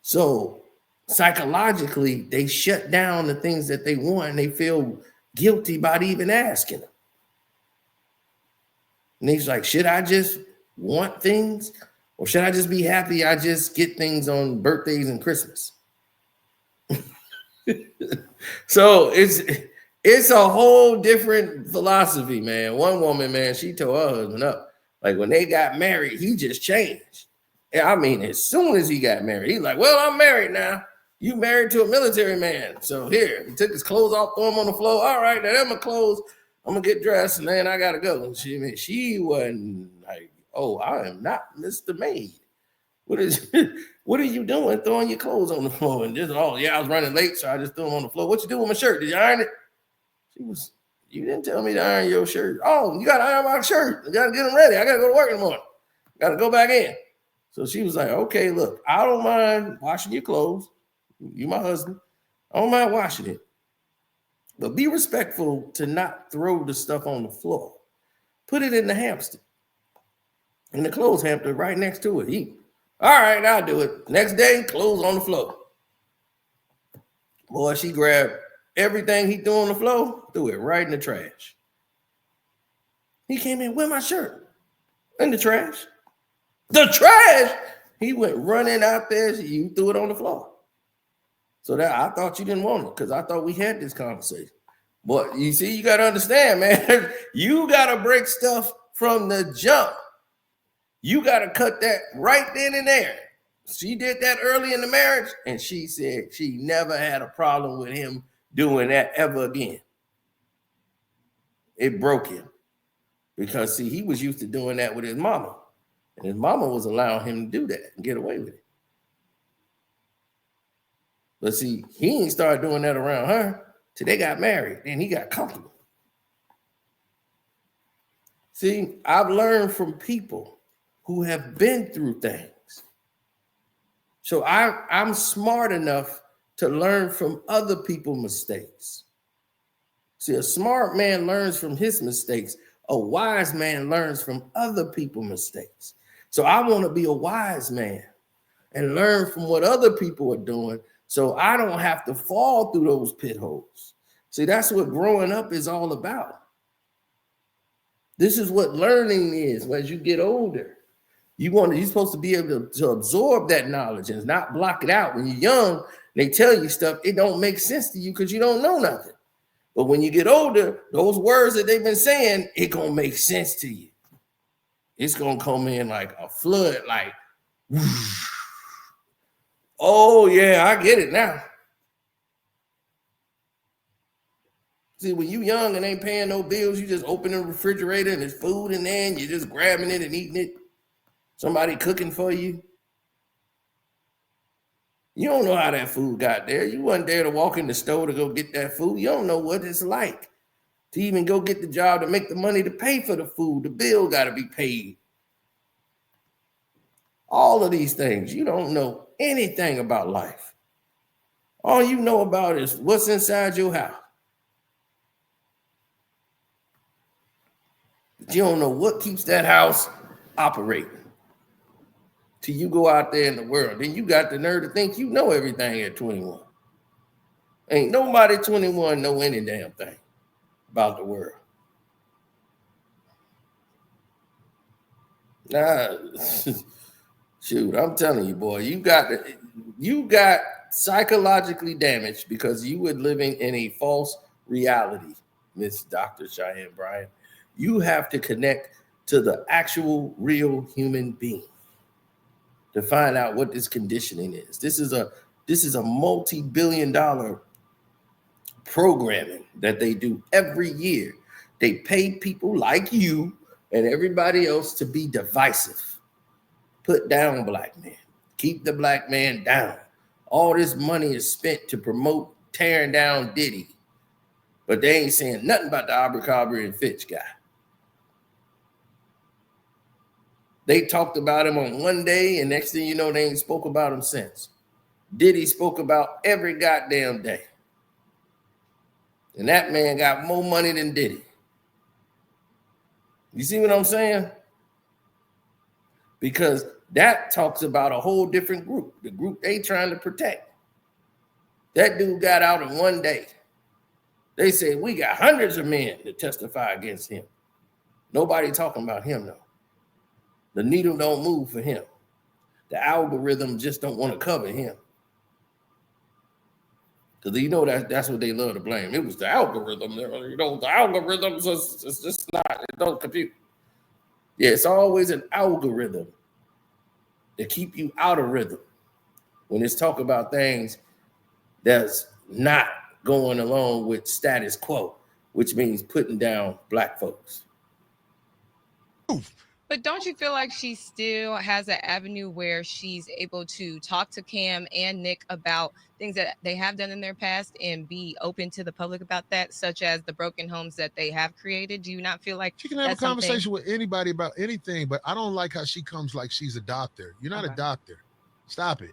So psychologically, they shut down the things that they want and they feel guilty about even asking them. And he's like, should I just want things? Or should I just be happy I just get things on birthdays and Christmas? So it's a whole different philosophy, man. One woman, man, she told her husband up. Like when they got married, he just changed. And I mean, as soon as he got married, he's like, well, I'm married now. You married to a military man. So here, he took his clothes off, threw them on the floor. All right, now that's my clothes. I'm gonna get dressed and then I gotta go. And she wasn't like, oh, I am not Mr. Maid. What are you doing throwing your clothes on the floor? And just, oh yeah, I was running late, so I just threw them on the floor. What you do with my shirt? Did you iron it? You didn't tell me to iron your shirt. Oh, you gotta iron my shirt. I gotta get them ready. I gotta go to work in the morning. Gotta go back in. So she was like, okay, look, I don't mind washing your clothes. You my husband. I don't mind washing it. But be respectful to not throw the stuff on the floor. Put it in the hamster. In the clothes hamper right next to it. All right, I'll do it. Next day, clothes on the floor. Boy, she grabbed everything he threw on the floor, threw it right in the trash. He came in, where my shirt? In the trash. The trash! He went running out there. You threw it on the floor. So that I thought you didn't want it because I thought we had this conversation. But you see, you got to understand, man. You got to break stuff from the jump. You got to cut that right then and there. She did that early in the marriage, and she said she never had a problem with him doing that ever again. It broke him because, see, he was used to doing that with his mama, and his mama was allowing him to do that and get away with it. But see, he ain't started doing that around her till they got married, and he got comfortable. See, I've learned from people who have been through things. So I'm smart enough to learn from other people's mistakes. See, a smart man learns from his mistakes. A wise man learns from other people's mistakes. So I want to be a wise man and learn from what other people are doing so I don't have to fall through those pit holes. See, that's what growing up is all about. This is what learning is as you get older. You're supposed to be able to absorb that knowledge and not block it out. When you're young, they tell you stuff, it don't make sense to you because you don't know nothing. But when you get older, those words that they've been saying, it gonna make sense to you. It's gonna come in like a flood, like, whoosh. Oh yeah, I get it now. See, when you young and ain't paying no bills, you just open the refrigerator and there's food in there and you're just grabbing it and eating it. Somebody cooking for you. You don't know how that food got there. You wasn't there to walk in the store to go get that food. You don't know what it's like to even go get the job to make the money to pay for the food. The bill got to be paid. All of these things, you don't know anything about life. All you know about is what's inside your house. But you don't know what keeps that house operating. Till you go out there in the world. Then you got the nerve to think you know everything at 21. Ain't nobody 21 know any damn thing about the world. Nah, shoot, I'm telling you, boy, you got psychologically damaged because you were living in a false reality, Miss Dr. Cheyenne Bryant. You have to connect to the actual real human being to find out what this conditioning is. This is a multi-billion-dollar programming that they do every year. They pay people like you and everybody else to be divisive. Put down black men. Keep the black man down. All this money is spent to promote tearing down Diddy. But they ain't saying nothing about the Abercrombie and Fitch guy. They talked about him on one day, and next thing you know, they ain't spoke about him since. Diddy spoke about every goddamn day. And that man got more money than Diddy. You see what I'm saying? Because that talks about a whole different group, the group they trying to protect. That dude got out in one day. They said, we got hundreds of men to testify against him. Nobody talking about him, though. The needle don't move for him. The algorithm just don't want to cover him. Because you know that's what they love to blame. It was the algorithm. You know, the algorithms, it's just not, it don't compute. Yeah, it's always an algorithm to keep you out of rhythm when it's talk about things that's not going along with status quo, which means putting down black folks. But don't you feel like she still has an avenue where she's able to talk to Cam and Nick about things that they have done in their past and be open to the public about that, such as the broken homes that they have created? Do you not feel like she can have a conversation with anybody about anything, but I don't like how she comes like she's a doctor. You're not a doctor. Stop it.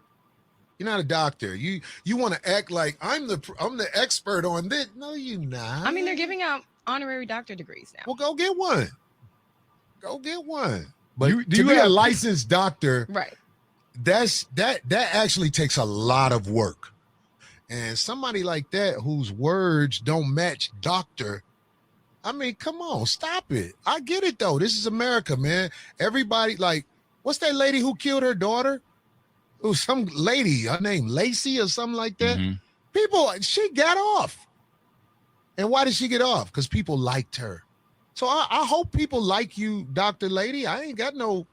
You're not a doctor. You want to act like I'm the expert on this. No, you're not. I mean, they're giving out honorary doctor degrees now. Well, go get one. Go get one. But to be a licensed doctor, right? That actually takes a lot of work. And somebody like that whose words don't match doctor, I mean, come on, stop it. I get it though. This is America, man. Everybody, like, what's that lady who killed her daughter? It was some lady, her name Lacey or something like that. Mm-hmm. People, she got off. And why did she get off? Because people liked her. So I hope people like you, Dr. Lady. I ain't got no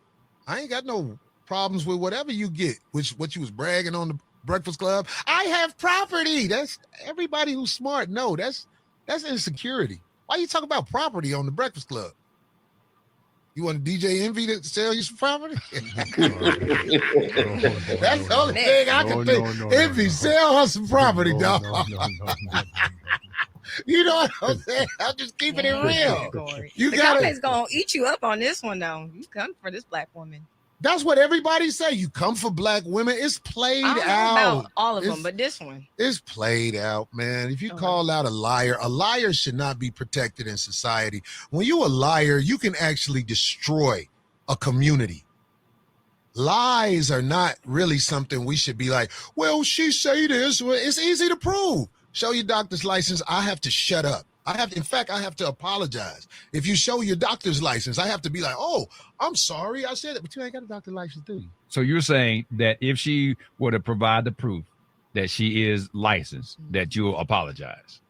problems with whatever you get, what you was bragging on the Breakfast Club. I have property. That's everybody who's smart. No, that's insecurity. Why you talk about property on the Breakfast Club? You want DJ Envy to sell you some property? That's the only thing I can think. Envy, sell her some property, dog. You know what I'm saying? I'm just keeping it real. The comments gonna eat you up on this one, though. You come for this black woman. That's what everybody say. You come for black women. It's played out. About all of them, but this one. It's played out, man. If you call out a liar should not be protected in society. When you a liar, you can actually destroy a community. Lies are not really something we should be like, well, she say this. Well, it's easy to prove. Show your doctor's license. I have to shut up. I have to apologize. If you show your doctor's license, I have to be like, oh, I'm sorry. I said it, but you ain't got a doctor's license, do you? So you're saying that if she were to provide the proof that she is licensed, that you'll apologize?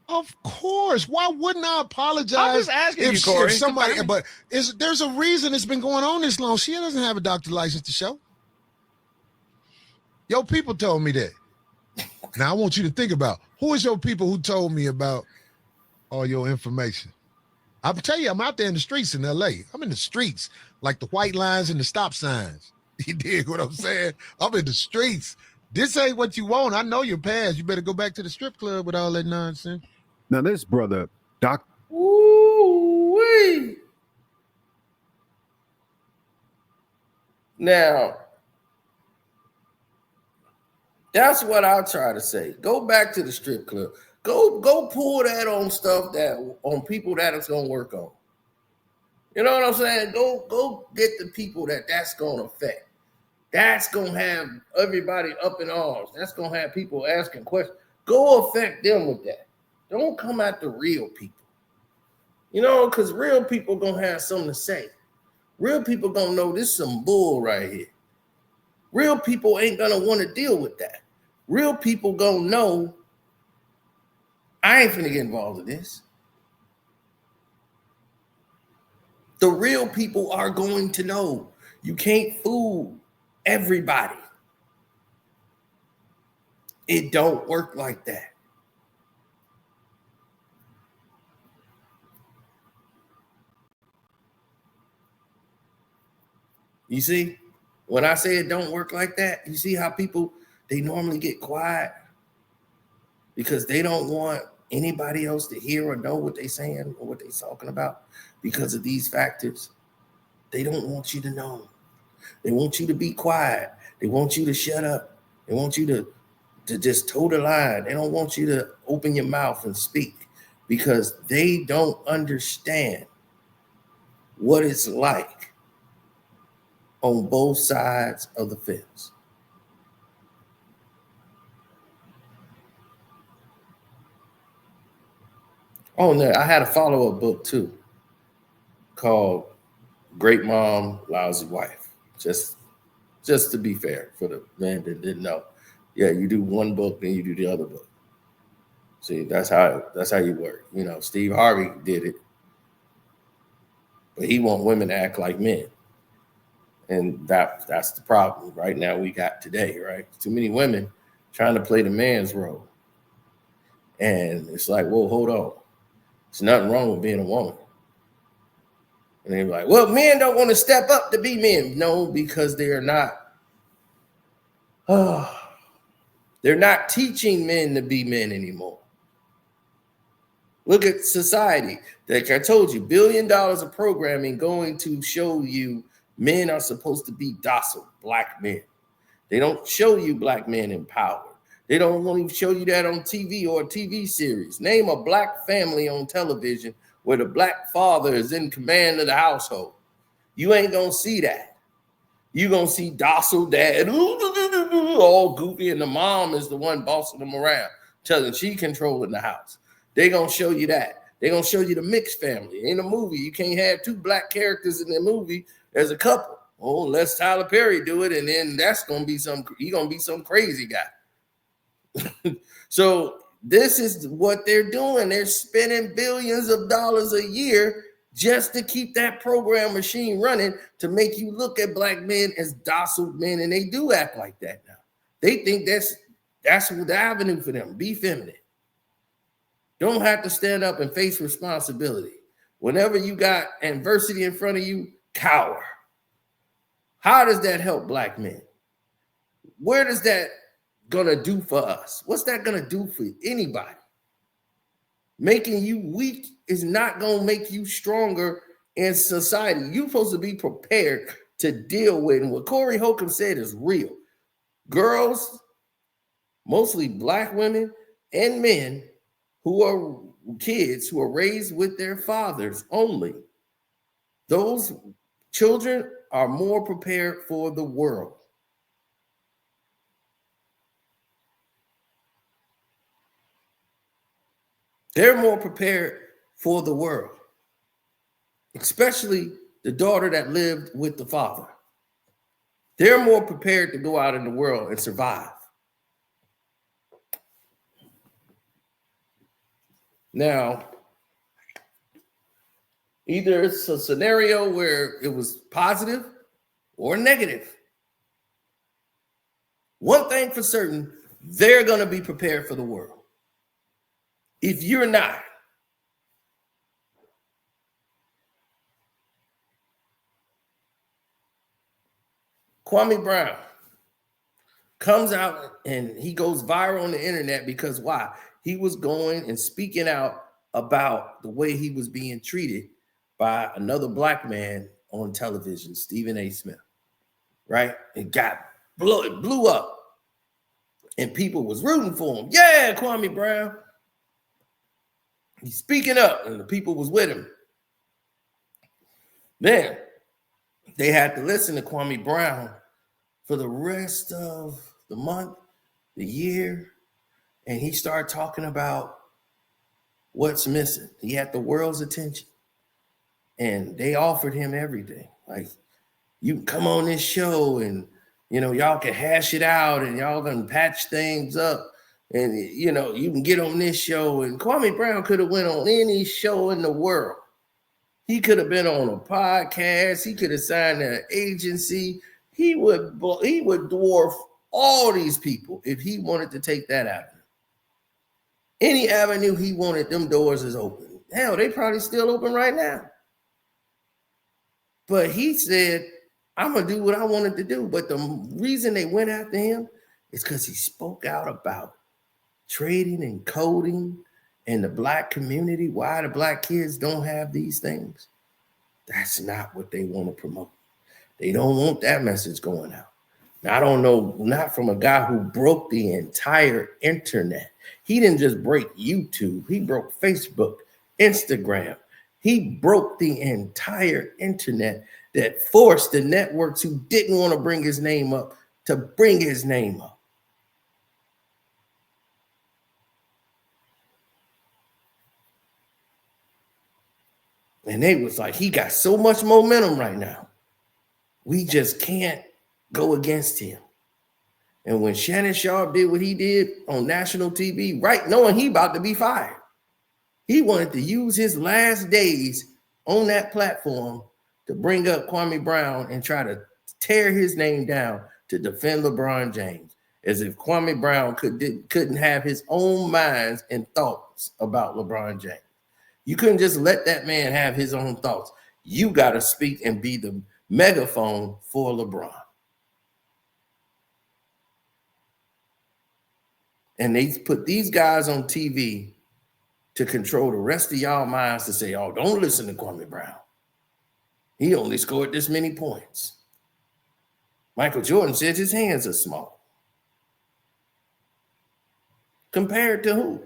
Of course. Why wouldn't I apologize? I'm just asking you, Corey. If somebody, but there's a reason it's been going on this long. She doesn't have a doctor's license to show. Your people told me that. Now I want you to think about who is your people who told me about all your information. I'll tell you, I'm out there in the streets in LA. I'm in the streets, like the white lines and the stop signs. You dig what I'm saying? I'm in the streets. This ain't what you want. I know your past. You better go back to the strip club with all that nonsense. Now this brother, Doc. Ooh-wee. Now, that's what I'll try to say. Go back to the strip club. Go pull that on stuff on people that it's gonna work on. You know what I'm saying? Go get the people that's gonna affect. That's gonna have everybody up in arms. That's gonna have people asking questions. Go affect them with that. Don't come at the real people. You know, because real people gonna have something to say. Real people gonna know this is some bull right here. Real people ain't gonna want to deal with that. Real people gonna know I ain't finna get involved in this. The real people are going to know. You can't fool everybody. It don't work like that. You see, when I say it don't work like that, you see how people, they normally get quiet because they don't want anybody else to hear or know what they're saying or what they're talking about because of these factors. They don't want you to know. They want you to be quiet. They want you to shut up. They want you to just toe the line. They don't want you to open your mouth and speak because they don't understand what it's like on both sides of the fence. Oh no, I had a follow-up book too called Great Mom, Lousy Wife. Just to be fair for the man that didn't know. Yeah, you do one book, then you do the other book. See, that's how you work. You know, Steve Harvey did it, but he want women to act like men. And that's the problem right now we got today, right? Too many women trying to play the man's role. And it's like, whoa, hold on. There's nothing wrong with being a woman. And they're like, well, men don't want to step up to be men. No, because they're not. They're not teaching men to be men anymore. Look at society. Like I told you, $1 billion of programming going to show you men are supposed to be docile, black men. They don't show you black men empowered. They don't want to show you that on TV or a TV series. Name a black family on television where the black father is in command of the household. You ain't going to see that. You're going to see docile dad, all goofy, and the mom is the one bossing them around, telling she controlling the house. They're going to show you that. They're going to show you the mixed family. In a movie, you can't have two black characters in the movie as a couple. Oh, let's Tyler Perry do it, and then that's going to be he's going to be some crazy guy. So this is what they're doing. They're spending billions of dollars a year just to keep that program machine running to make you look at black men as docile men, and they do act like that now. They think that's the avenue for them. Be feminine. Don't have to stand up and face responsibility. Whenever you got adversity in front of you, cower. How does that help black men? Where does that gonna do for us? What's that gonna do for anybody? Making you weak is not gonna make you stronger in society. You're supposed to be prepared to deal with, and what Corey Holcomb said is real. Girls, mostly black women and men who are kids who are raised with their fathers only, those children are more prepared for the world. They're more prepared for the world, especially the daughter that lived with the father. They're more prepared to go out in the world and survive. Now, either it's a scenario where it was positive or negative. One thing for certain, they're going to be prepared for the world. If you're not, Kwami Brown comes out and he goes viral on the internet because why? He was going and speaking out about the way he was being treated by another black man on television, Stephen A. Smith, right? It blew up. And people was rooting for him. Yeah, Kwami Brown. He's speaking up, and the people was with him. Then they had to listen to Kwami Brown for the rest of the month, the year, and he started talking about what's missing. He had the world's attention, and they offered him everything. Like, you can come on this show, and y'all can hash it out, and y'all can patch things up. And, you can get on this show. And Kwami Brown could have went on any show in the world. He could have been on a podcast. He could have signed an agency. He would dwarf all these people if he wanted to take that avenue. Any avenue he wanted, them doors is open. Hell, they probably still open right now. But he said, I'm going to do what I wanted to do. But the reason they went after him is because he spoke out about trading and coding and the black community, why the black kids don't have these things. That's not what they want to promote. They don't want that message going out. Now, I don't know, not from a guy who broke the entire internet. He didn't just break YouTube. He broke Facebook, Instagram. He broke the entire internet that forced the networks who didn't want to bring his name up to bring his name up. And they was like, he got so much momentum right now. We just can't go against him. And when Shannon Sharp did what he did on national TV, right, knowing he about to be fired, he wanted to use his last days on that platform to bring up Kwami Brown and try to tear his name down to defend LeBron James, as if Kwami Brown couldn't have his own minds and thoughts about LeBron James. You couldn't just let that man have his own thoughts. You got to speak and be the megaphone for LeBron. And they put these guys on TV to control the rest of y'all minds to say, oh, don't listen to Kwami Brown. He only scored this many points. Michael Jordan said his hands are small. Compared to who?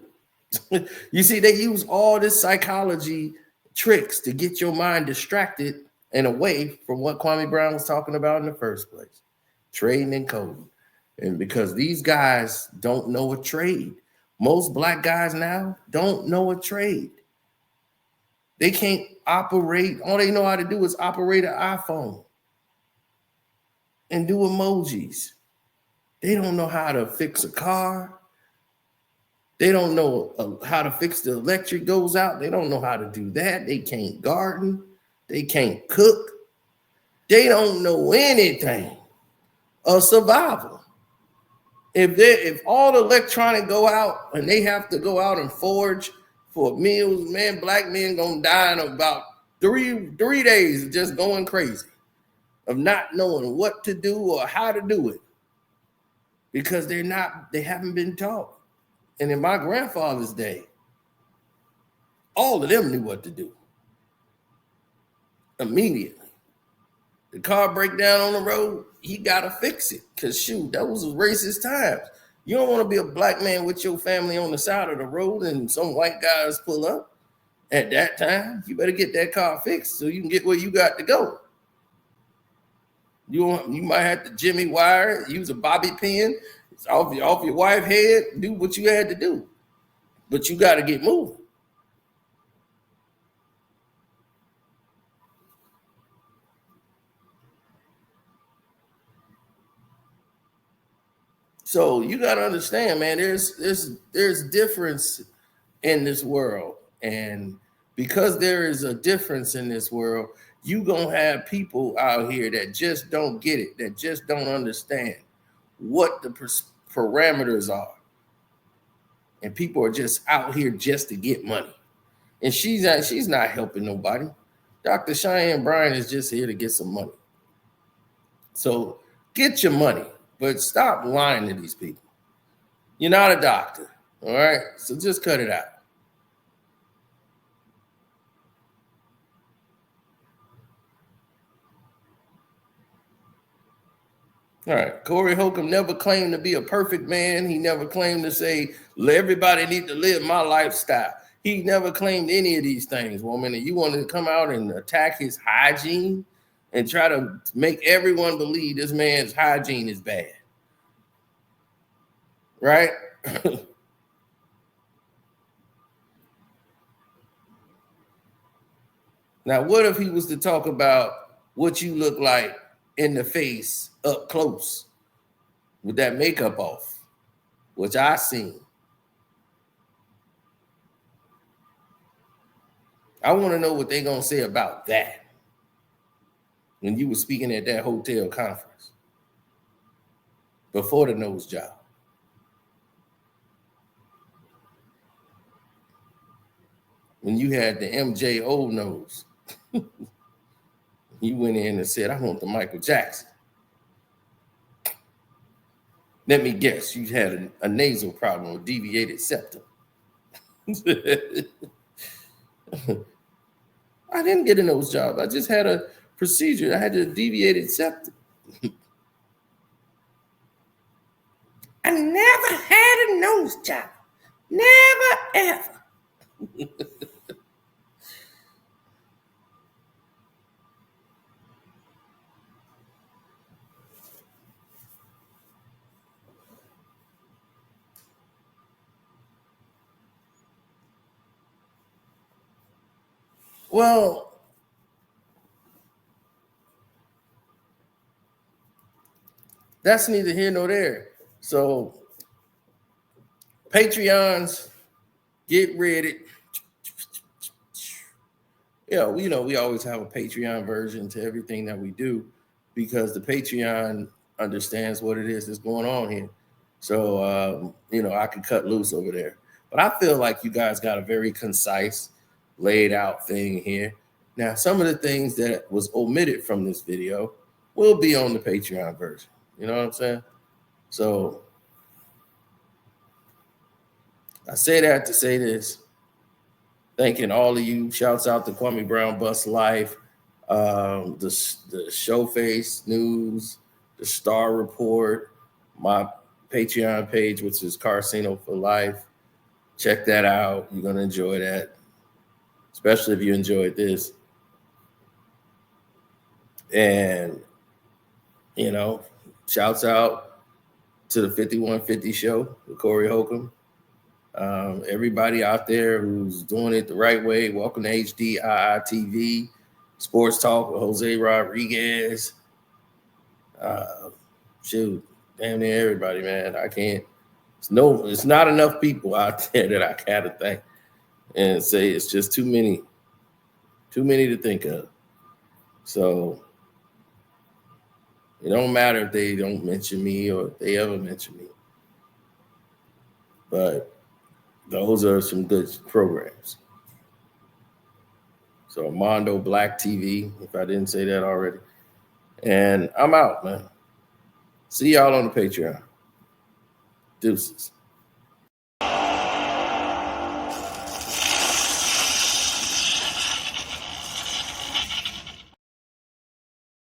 You see, they use all this psychology tricks to get your mind distracted and away from what Kwami Brown was talking about in the first place, trading and coding. And because these guys don't know a trade, most black guys now don't know a trade. They can't operate. All they know how to do is operate an iPhone and do emojis. They don't know how to fix a car. They don't know how to fix the electric goes out. They don't know how to do that. They can't garden. They can't cook. They don't know anything of survival. If all the electronic go out and they have to go out and forage for meals, man, black men gonna die in about three days of just going crazy, of not knowing what to do or how to do it, because they haven't been taught. And in my grandfather's day, all of them knew what to do immediately. The car break down on the road, he gotta fix it, because shoot, that was racist times. You don't want to be a black man with your family on the side of the road and some white guys pull up at that time. You better get that car fixed so you can get where you got to go. You might have to jimmy wire it, use a bobby pin, it's off your wife's head, do what you had to do. But you got to get moving. So you got to understand, man, there's difference in this world. And because there is a difference in this world, you going to have people out here that just don't get it, that just don't understand what the parameters are. And people are just out here just to get money. And she's not helping nobody. Dr. Cheyenne Bryant is just here to get some money. So get your money, but stop lying to these people. You're not a doctor, all right? So just cut it out. All right, Corey Holcomb never claimed to be a perfect man. He never claimed to say, everybody need to live my lifestyle. He never claimed any of these things, woman. And you wanted to come out and attack his hygiene and try to make everyone believe this man's hygiene is bad. Right? Now, what if he was to talk about what you look like in the face up close with that makeup off, which I seen? I want to know what they're going to say about that when you were speaking at that hotel conference before the nose job. When you had the MJ old nose, you went in and said, I want the Michael Jackson. Let me guess, you had a nasal problem with deviated septum. I didn't get a nose job. I just had a procedure. I had a deviated septum. I never had a nose job. Never, ever. Well, that's neither here nor there. So Patreons, get ready. We always have a Patreon version to everything that we do because the Patreon understands what it is that's going on here. So, I can cut loose over there. But I feel like you guys got a very concise, laid out thing here. Now, some of the things that was omitted from this video will be on the Patreon version. You know what I'm saying? So I say that to say this. Thanking all of you. Shouts out to Kwami Brown Bust Life, the Showface News, the Star Report, my Patreon page, which is Carsino for Life. Check that out. You're going to enjoy that, especially if you enjoyed this. And, shouts out to the 5150 show with Corey Holcomb. Everybody out there who's doing it the right way, welcome to HDII TV, Sports Talk with Jose Rodriguez. Damn near everybody, man. I can't. It's not enough people out there that I gotta thank and say it's just too many to think of. So it don't matter if they don't mention me or if they ever mention me, but those are some good programs. So Mondo Black TV, if I didn't say that already. And I'm out, man. See y'all on the Patreon. Deuces.